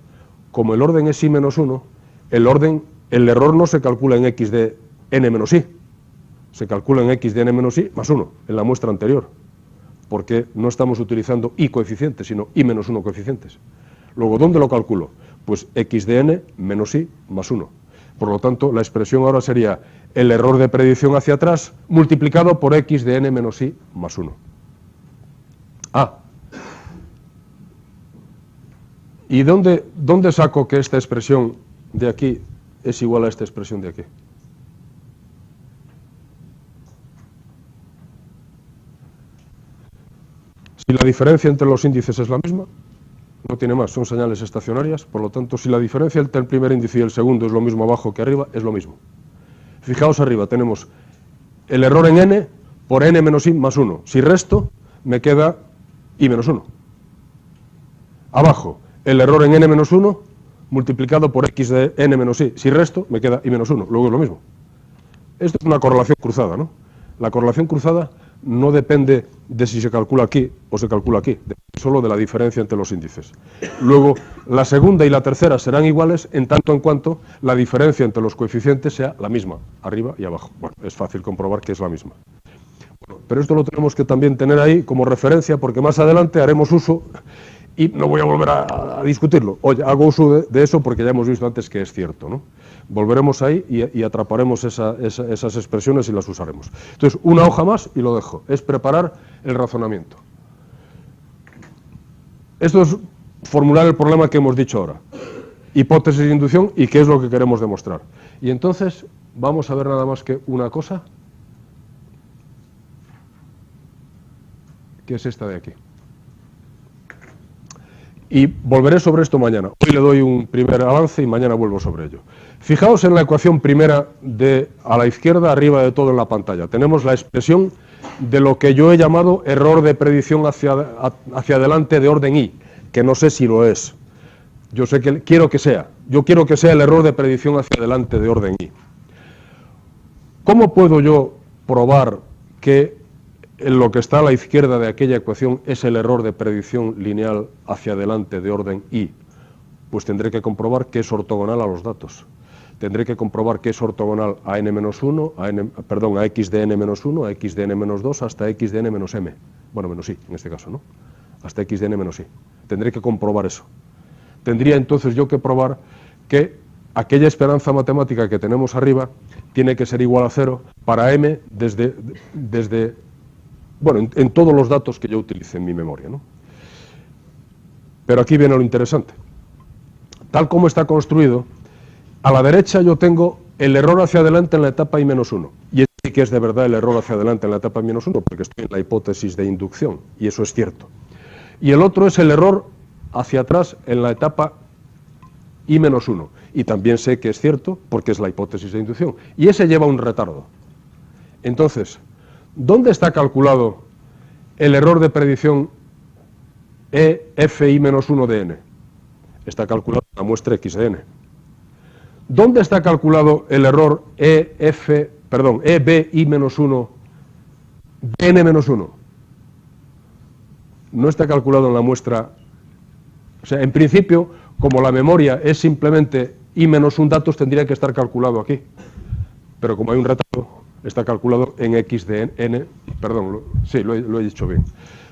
como el orden es I-1, el error no se calcula en x de n menos i, se calcula en x de n menos i más 1, en la muestra anterior, porque no estamos utilizando i coeficientes, sino i menos 1 coeficientes. Luego, ¿dónde lo calculo? Pues x de n menos i más 1. Por lo tanto, la expresión ahora sería el error de predicción hacia atrás multiplicado por x de n menos i más 1. ¿Y dónde saco que esta expresión de aquí es igual a esta expresión de aquí? Si la diferencia entre los índices es la misma, no tiene más, son señales estacionarias, por lo tanto, si la diferencia entre el primer índice y el segundo es lo mismo abajo que arriba, es lo mismo. Fijaos arriba, tenemos el error en n por n menos i más 1. Si resto, me queda i menos 1. Abajo, el error en n menos 1 multiplicado por x de n menos i. Si resto, me queda i menos 1. Luego es lo mismo. Esto es una correlación cruzada, ¿no? La correlación cruzada no depende de si se calcula aquí o se calcula aquí, depende solo de la diferencia entre los índices. Luego, la segunda y la tercera serán iguales en tanto en cuanto la diferencia entre los coeficientes sea la misma, arriba y abajo. Bueno, es fácil comprobar que es la misma. Bueno, pero esto lo tenemos que también tener ahí como referencia, porque más adelante haremos uso, y no voy a volver a discutirlo. Oye, hago uso de eso porque ya hemos visto antes que es cierto, ¿no? Volveremos ahí y atraparemos esas expresiones y las usaremos. Entonces, una hoja más y lo dejo. Es preparar el razonamiento. Esto es formular el problema que hemos dicho ahora. Hipótesis de inducción y qué es lo que queremos demostrar. Y entonces, vamos a ver nada más que una cosa, que es esta de aquí. Y volveré sobre esto mañana. Hoy le doy un primer avance y mañana vuelvo sobre ello. Fijaos en la ecuación primera a la izquierda, arriba de todo en la pantalla. Tenemos la expresión de lo que yo he llamado error de predicción hacia adelante de orden i, que no sé si lo es. Yo sé que quiero que sea. Yo quiero que sea el error de predicción hacia adelante de orden i. ¿Cómo puedo yo probar que en lo que está a la izquierda de aquella ecuación es el error de predicción lineal hacia adelante de orden i? Pues tendré que comprobar que es ortogonal a los datos. Tendré que comprobar que es ortogonal a n-1, a x de n-1, a x de n-2, hasta x de n-m. Bueno, menos i, en este caso, ¿no? Hasta x de n-i. Tendré que comprobar eso. Tendría entonces yo que probar que aquella esperanza matemática que tenemos arriba tiene que ser igual a 0 para m bueno, en todos los datos que yo utilice en mi memoria, ¿no? Pero aquí viene lo interesante. Tal como está construido, a la derecha yo tengo el error hacia adelante en la etapa i-1. Y este sí que es de verdad el error hacia adelante en la etapa i-1, porque estoy en la hipótesis de inducción, y eso es cierto. Y el otro es el error hacia atrás en la etapa i-1. Y también sé que es cierto, porque es la hipótesis de inducción. Y ese lleva un retardo. Entonces, ¿dónde está calculado el error de predicción EFI-1 de n? Está calculado en la muestra x de n. ¿Dónde está calculado el error EBI-1 de n-1? No está calculado en la muestra. O sea, en principio, como la memoria es simplemente i-1 datos, tendría que estar calculado aquí. Pero como hay un retardo, está calculado en x de n, perdón, sí, lo he dicho bien.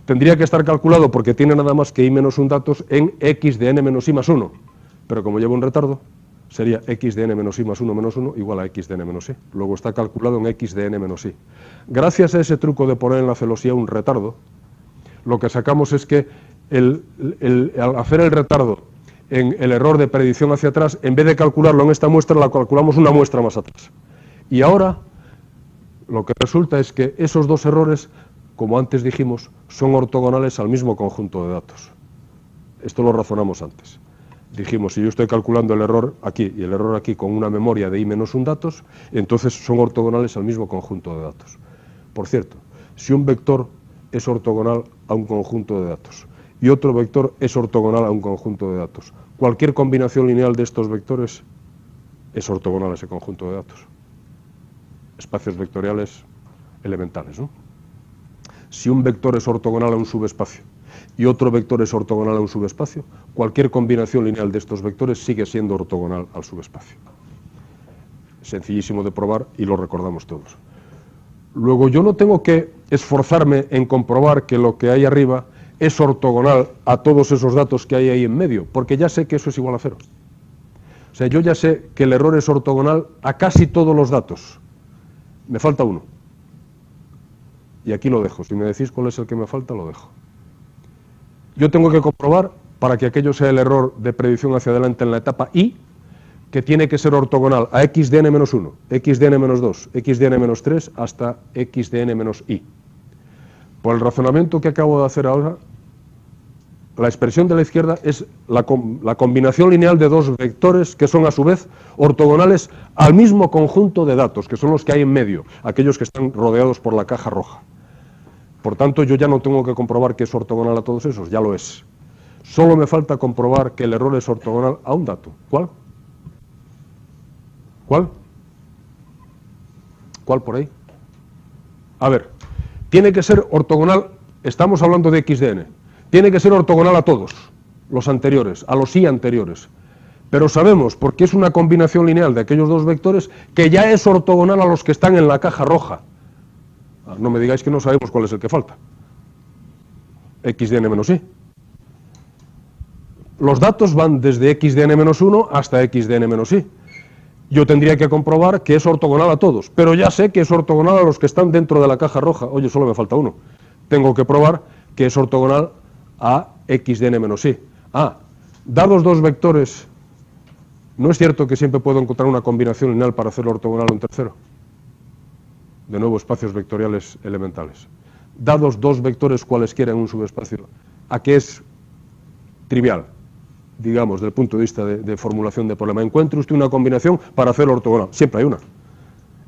Tendría que estar calculado, porque tiene nada más que i-1 datos, en x de n menos i más 1. Pero como lleva un retardo, sería x de n menos i más 1 menos 1 igual a x de n menos i. Luego está calculado en x de n menos i. Gracias a ese truco de poner en la celosía un retardo, lo que sacamos es que al hacer el retardo en el error de predicción hacia atrás, en vez de calcularlo en esta muestra, la calculamos una muestra más atrás. Y ahora lo que resulta es que esos dos errores, como antes dijimos, son ortogonales al mismo conjunto de datos. Esto lo razonamos antes. Dijimos, si yo estoy calculando el error aquí y el error aquí con una memoria de i-1 datos, entonces son ortogonales al mismo conjunto de datos. Por cierto, si un vector es ortogonal a un conjunto de datos y otro vector es ortogonal a un conjunto de datos, cualquier combinación lineal de estos vectores es ortogonal a ese conjunto de datos. Espacios vectoriales elementales, ¿no? Si un vector es ortogonal a un subespacio y otro vector es ortogonal a un subespacio, cualquier combinación lineal de estos vectores sigue siendo ortogonal al subespacio. Sencillísimo de probar y lo recordamos todos. Luego yo no tengo que esforzarme en comprobar que lo que hay arriba es ortogonal a todos esos datos que hay ahí en medio, porque ya sé que eso es igual a 0. O sea, yo ya sé que el error es ortogonal a casi todos los datos. Me falta uno. Y aquí lo dejo. Si me decís cuál es el que me falta, lo dejo. Yo tengo que comprobar, para que aquello sea el error de predicción hacia adelante en la etapa i, que tiene que ser ortogonal a x de n-1, x de n-2, x de n-3 hasta x de n-i. Por el razonamiento que acabo de hacer ahora, la expresión de la izquierda es la combinación lineal de dos vectores que son a su vez ortogonales al mismo conjunto de datos, que son los que hay en medio, aquellos que están rodeados por la caja roja. Por tanto, yo ya no tengo que comprobar que es ortogonal a todos esos, ya lo es. Solo me falta comprobar que el error es ortogonal a un dato. ¿Cuál? ¿Cuál? ¿Cuál por ahí? A ver, tiene que ser ortogonal, estamos hablando de x de n, tiene que ser ortogonal a todos los anteriores, a los y anteriores. Pero sabemos, porque es una combinación lineal de aquellos dos vectores, que ya es ortogonal a los que están en la caja roja. No me digáis que no sabemos cuál es el que falta. X de n menos y. Los datos van desde x de n menos 1 hasta x de n menos y. Yo tendría que comprobar que es ortogonal a todos, pero ya sé que es ortogonal a los que están dentro de la caja roja. Oye, solo me falta uno. Tengo que probar que es ortogonal a x de n menos y. Dados dos vectores, ¿no es cierto que siempre puedo encontrar una combinación lineal para hacerlo ortogonal a un tercero? De nuevo, espacios vectoriales elementales. Dados dos vectores cualesquiera en un subespacio, ¿a qué es trivial? Digamos, desde el punto de vista de formulación de problema. Encuentre usted una combinación para hacerlo ortogonal. Siempre hay una.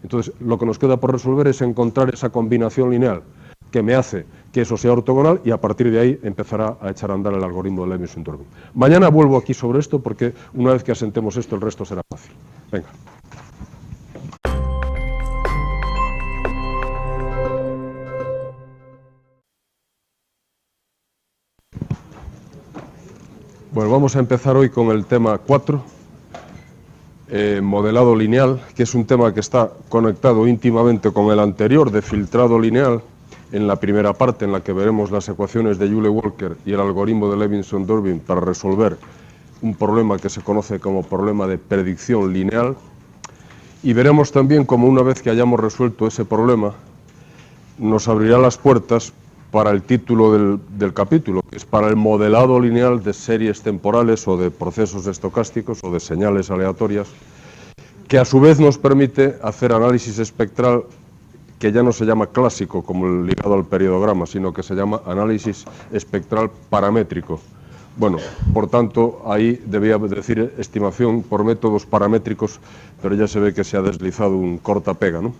Entonces, lo que nos queda por resolver es encontrar esa combinación lineal que me hace que eso sea ortogonal y a partir de ahí empezará a echar a andar el algoritmo de Leibniz-Sonderboom. Mañana vuelvo aquí sobre esto porque una vez que asentemos esto el resto será fácil. Venga. Bueno, vamos a empezar hoy con el tema 4, modelado lineal, que es un tema que está conectado íntimamente con el anterior de filtrado lineal, en la primera parte en la que veremos las ecuaciones de Joule-Walker y el algoritmo de Leibniz-Sonderboom para resolver un problema que se conoce como problema de predicción lineal, y veremos también cómo una vez que hayamos resuelto ese problema nos abrirá las puertas para el título del capítulo, que es para el modelado lineal de series temporales o de procesos estocásticos o de señales aleatorias, que a su vez nos permite hacer análisis espectral que ya no se llama clásico como el ligado al periodograma, sino que se llama análisis espectral paramétrico. Bueno, por tanto, ahí debía decir estimación por métodos paramétricos, pero ya se ve que se ha deslizado un corta-pega, ¿no?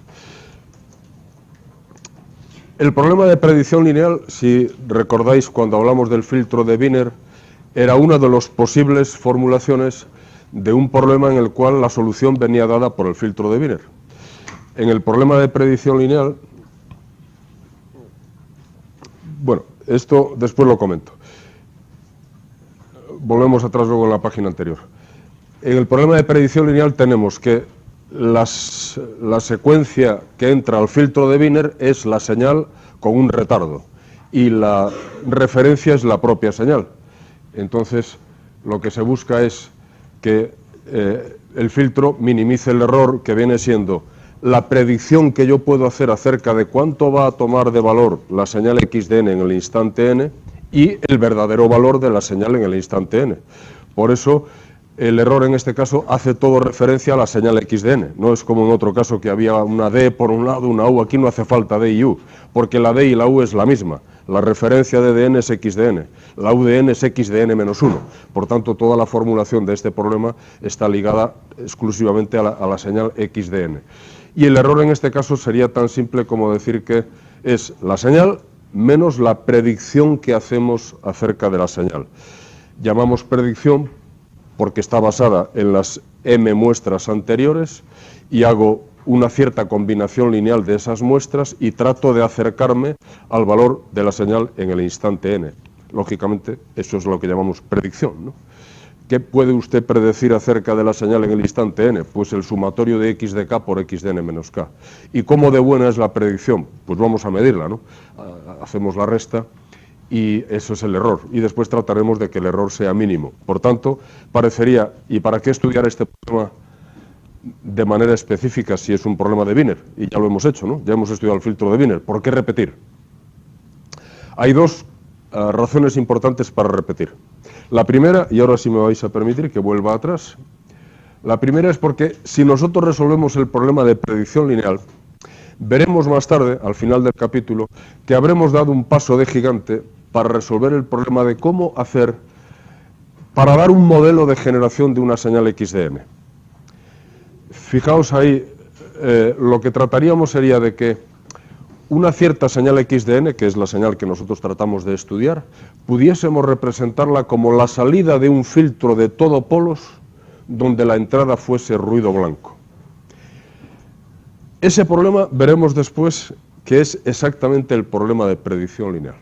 El problema de predicción lineal, si recordáis cuando hablamos del filtro de Wiener, era una de las posibles formulaciones de un problema en el cual la solución venía dada por el filtro de Wiener. En el problema de predicción lineal, bueno, esto después lo comento. Volvemos atrás luego en la página anterior. En el problema de predicción lineal tenemos que la secuencia que entra al filtro de Wiener es la señal con un retardo y la referencia es la propia señal. Entonces, lo que se busca es que el filtro minimice el error que viene siendo la predicción que yo puedo hacer acerca de cuánto va a tomar de valor la señal x de n en el instante n y el verdadero valor de la señal en el instante n. Por eso, el error en este caso hace todo referencia a la señal x de n. No es como en otro caso que había una d por un lado, una u. Aquí no hace falta d y u, porque la d y la u es la misma. La referencia de dn es x de n. La u de n es x de n menos 1. Por tanto, toda la formulación de este problema está ligada exclusivamente a la señal x de n. Y el error en este caso sería tan simple como decir que es la señal menos la predicción que hacemos acerca de la señal. Llamamos predicción porque está basada en las m muestras anteriores y hago una cierta combinación lineal de esas muestras y trato de acercarme al valor de la señal en el instante n. Lógicamente, eso es lo que llamamos predicción, ¿no? ¿Qué puede usted predecir acerca de la señal en el instante n? Pues el sumatorio de x de k por x de n menos k. ¿Y cómo de buena es la predicción? Pues vamos a medirla, ¿no? Hacemos la resta y eso es el error. Y después trataremos de que el error sea mínimo. Por tanto, parecería, ¿y para qué estudiar este problema de manera específica si es un problema de Wiener? Y ya lo hemos hecho, ¿no? Ya hemos estudiado el filtro de Wiener. ¿Por qué repetir? Hay dos razones importantes para repetir. La primera, y ahora sí me vais a permitir que vuelva atrás, la primera es porque si nosotros resolvemos el problema de predicción lineal, Veremos más tarde, al final del capítulo, que habremos dado un paso de gigante para resolver el problema de cómo hacer para dar un modelo de generación de una señal XDN. Fijaos ahí, lo que trataríamos sería de que una cierta señal XDN, que es la señal que nosotros tratamos de estudiar, pudiésemos representarla como la salida de un filtro de todo polos donde la entrada fuese ruido blanco. Ese problema veremos después que es exactamente el problema de predicción lineal.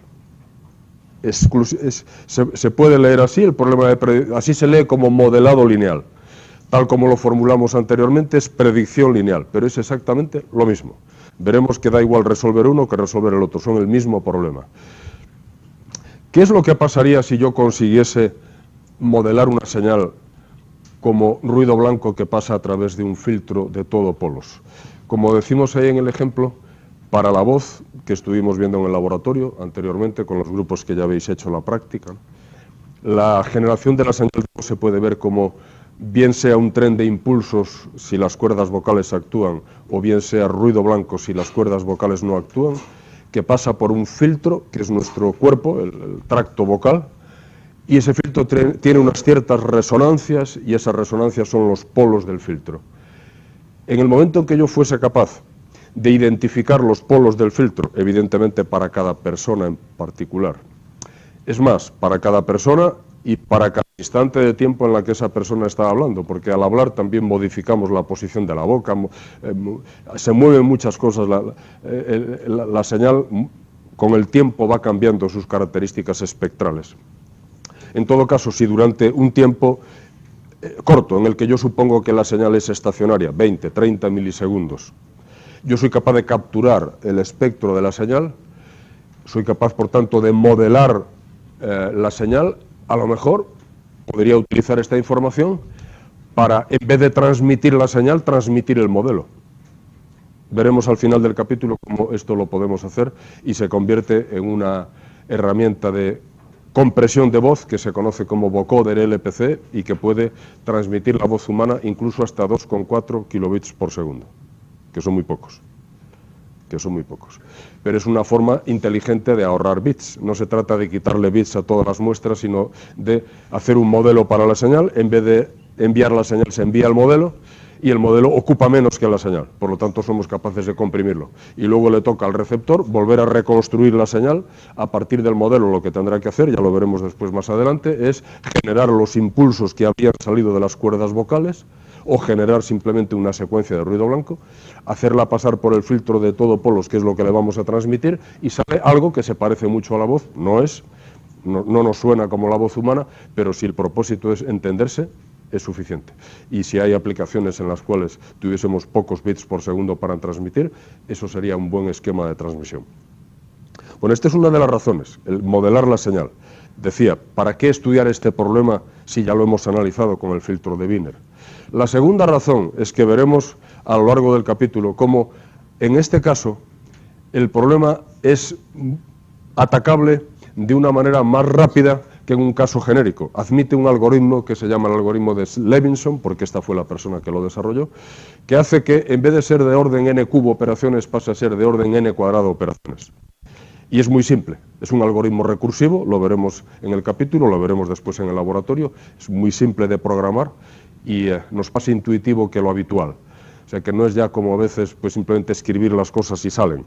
Se puede leer así, el problema de así se lee como modelado lineal. Tal como lo formulamos anteriormente, es predicción lineal, pero es exactamente lo mismo. Veremos que da igual resolver uno que resolver el otro, son el mismo problema. ¿Qué es lo que pasaría si yo consiguiese modelar una señal como ruido blanco que pasa a través de un filtro de todo polos? Como decimos ahí en el ejemplo, para la voz que estuvimos viendo en el laboratorio anteriormente con los grupos que ya habéis hecho la práctica, la generación de la señal de voz se puede ver como bien sea un tren de impulsos si las cuerdas vocales actúan o bien sea ruido blanco si las cuerdas vocales no actúan, que pasa por un filtro que es nuestro cuerpo, el tracto vocal, y ese filtro tiene unas ciertas resonancias y esas resonancias son los polos del filtro. En el momento en que yo fuese capaz de identificar los polos del filtro, evidentemente para cada persona en particular, es más, para cada persona y para cada instante de tiempo en la que esa persona está hablando, porque al hablar también modificamos la posición de la boca, se mueven muchas cosas, la señal con el tiempo va cambiando sus características espectrales. En todo caso, si durante un tiempo corto, en el que yo supongo que la señal es estacionaria, 20, 30 milisegundos, yo soy capaz de capturar el espectro de la señal, soy capaz, por tanto, de modelar la señal, a lo mejor podría utilizar esta información para, en vez de transmitir la señal, transmitir el modelo. Veremos al final del capítulo cómo esto lo podemos hacer y se convierte en una herramienta de compresión de voz que se conoce como vocoder LPC y que puede transmitir la voz humana incluso hasta 2,4 kilobits por segundo, que son muy pocos. Pero es una forma inteligente de ahorrar bits. No se trata de quitarle bits a todas las muestras, sino de hacer un modelo para la señal. En vez de enviar la señal, se envía el modelo y el modelo ocupa menos que la señal. Por lo tanto, somos capaces de comprimirlo. Y luego le toca al receptor volver a reconstruir la señal. A partir del modelo, lo que tendrá que hacer, ya lo veremos después más adelante, es generar los impulsos que habían salido de las cuerdas vocales, o generar simplemente una secuencia de ruido blanco, hacerla pasar por el filtro de todo polos, que es lo que le vamos a transmitir, y sale algo que se parece mucho a la voz, no nos suena como la voz humana, pero si el propósito es entenderse, es suficiente. Y si hay aplicaciones en las cuales tuviésemos pocos bits por segundo para transmitir, eso sería un buen esquema de transmisión. Bueno, esta es una de las razones, el modelar la señal. Decía, ¿para qué estudiar este problema si ya lo hemos analizado con el filtro de Wiener? La segunda razón es que veremos a lo largo del capítulo cómo, en este caso, el problema es atacable de una manera más rápida que en un caso genérico. Admite un algoritmo que se llama el algoritmo de Levinson, porque esta fue la persona que lo desarrolló, que hace que en vez de ser de orden n cubo operaciones pase a ser de orden n cuadrado operaciones. Y es muy simple, es un algoritmo recursivo, lo veremos en el capítulo, lo veremos después en el laboratorio, es muy simple de programar y nos pasa intuitivo que lo habitual. O sea que no es ya como a veces pues simplemente escribir las cosas y salen.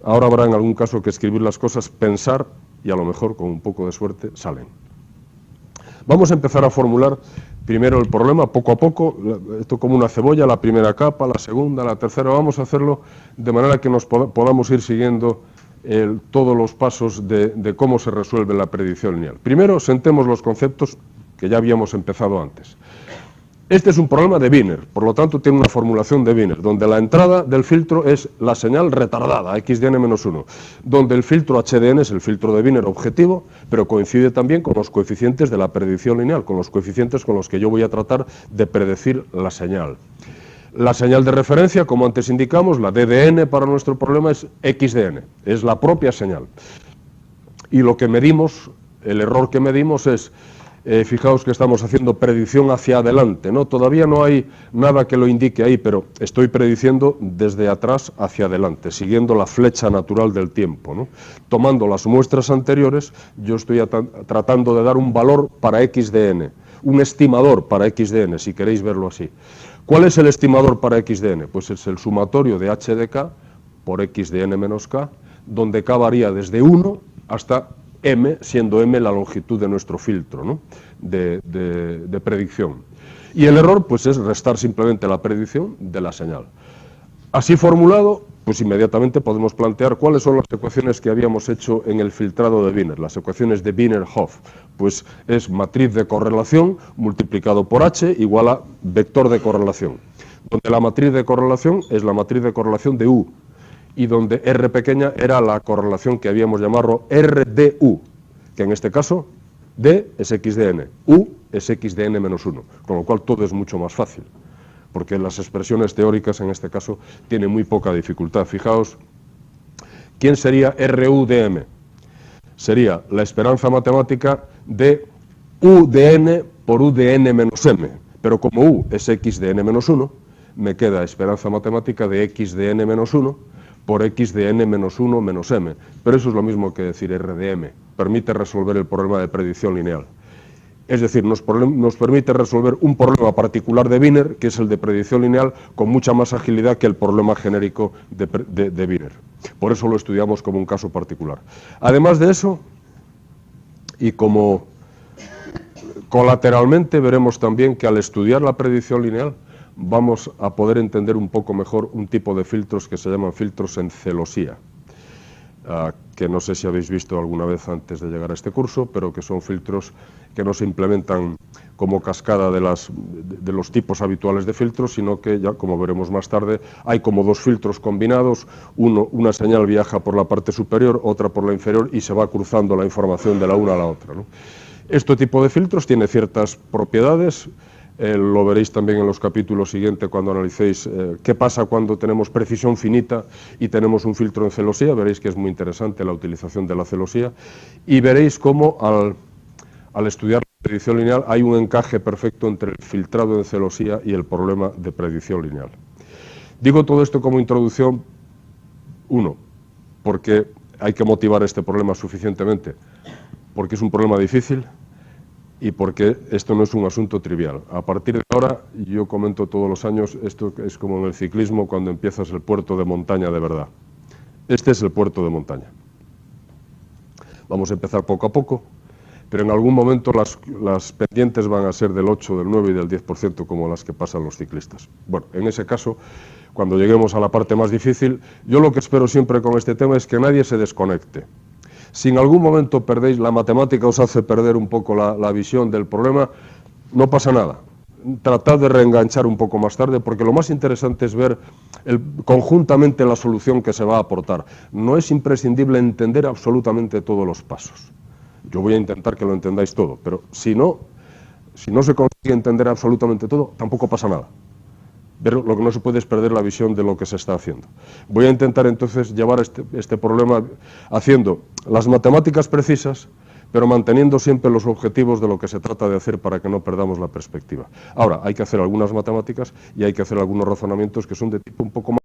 Ahora habrá en algún caso que escribir las cosas, pensar y a lo mejor con un poco de suerte salen. Vamos a empezar a formular primero el problema poco a poco, esto como una cebolla, la primera capa, la segunda, la tercera, vamos a hacerlo de manera que nos podamos ir siguiendo todos los pasos de cómo se resuelve la predicción lineal. Primero, sentemos los conceptos que ya habíamos empezado antes. Este es un problema de Wiener, por lo tanto tiene una formulación de Wiener, donde la entrada del filtro es la señal retardada, XDN-1, donde el filtro HDN es el filtro de Wiener objetivo, pero coincide también con los coeficientes de la predicción lineal, con los coeficientes con los que yo voy a tratar de predecir la señal. La señal de referencia, como antes indicamos, la DDN para nuestro problema es XDN, es la propia señal. Y lo que medimos, el error que medimos es Fijaos que estamos haciendo predicción hacia adelante, ¿no? Todavía no hay nada que lo indique ahí, pero estoy prediciendo desde atrás hacia adelante, siguiendo la flecha natural del tiempo, ¿no? Tomando las muestras anteriores, yo estoy tratando de dar un valor para x de n, un estimador para x de n, si queréis verlo así. ¿Cuál es el estimador para x de n? Pues es el sumatorio de h de k por x de n menos k, donde k varía desde 1 hasta m, siendo m la longitud de nuestro filtro, ¿no? de predicción. Y el error pues es restar simplemente la predicción de la señal. Así formulado, pues inmediatamente podemos plantear cuáles son las ecuaciones que habíamos hecho en el filtrado de Wiener, las ecuaciones de Wiener-Hopf. Pues es matriz de correlación multiplicado por h igual a vector de correlación, donde la matriz de correlación es la matriz de correlación de U, y donde R pequeña era la correlación que habíamos llamado R de U, que en este caso D es X de N, U es X de N menos 1, con lo cual todo es mucho más fácil, porque las expresiones teóricas en este caso tienen muy poca dificultad. Fijaos, ¿quién sería RU de M? Sería la esperanza matemática de U de N por U de N menos M, pero como U es X de N menos 1, me queda esperanza matemática de X de N menos 1 por X de N menos 1 menos M, pero eso es lo mismo que decir R de M, permite resolver el problema de predicción lineal. Es decir, nos permite resolver un problema particular de Wiener, que es el de predicción lineal, con mucha más agilidad que el problema genérico de Wiener. Por eso lo estudiamos como un caso particular. Además de eso, y como colateralmente veremos también que al estudiar la predicción lineal, vamos a poder entender un poco mejor un tipo de filtros que se llaman filtros en celosía, que no sé si habéis visto alguna vez antes de llegar a este curso, pero que son filtros que no se implementan como cascada de los tipos habituales de filtros, sino que ya, como veremos más tarde, hay como dos filtros combinados, una señal viaja por la parte superior, otra por la inferior, y se va cruzando la información de la una a la otra, ¿no? Este tipo de filtros tiene ciertas propiedades. Lo veréis también en los capítulos siguientes cuando analicéis qué pasa cuando tenemos precisión finita y tenemos un filtro en celosía. Veréis que es muy interesante la utilización de la celosía y veréis cómo al estudiar la predicción lineal hay un encaje perfecto entre el filtrado en celosía y el problema de predicción lineal. Digo todo esto como introducción, uno, porque hay que motivar este problema suficientemente, porque es un problema difícil, y porque esto no es un asunto trivial. A partir de ahora, yo comento todos los años, esto es como en el ciclismo cuando empiezas el puerto de montaña de verdad. Este es el puerto de montaña. Vamos a empezar poco a poco, pero en algún momento las pendientes van a ser del 8, del 9 y del 10% como las que pasan los ciclistas. Bueno, en ese caso, cuando lleguemos a la parte más difícil, yo lo que espero siempre con este tema es que nadie se desconecte. Si en algún momento perdéis, la matemática os hace perder un poco la visión del problema, no pasa nada. Tratad de reenganchar un poco más tarde, porque lo más interesante es ver conjuntamente la solución que se va a aportar. No es imprescindible entender absolutamente todos los pasos. Yo voy a intentar que lo entendáis todo, pero si no se consigue entender absolutamente todo, tampoco pasa nada. Pero lo que no se puede es perder la visión de lo que se está haciendo. Voy a intentar entonces llevar este problema haciendo las matemáticas precisas, pero manteniendo siempre los objetivos de lo que se trata de hacer para que no perdamos la perspectiva. Ahora, hay que hacer algunas matemáticas y hay que hacer algunos razonamientos que son de tipo un poco más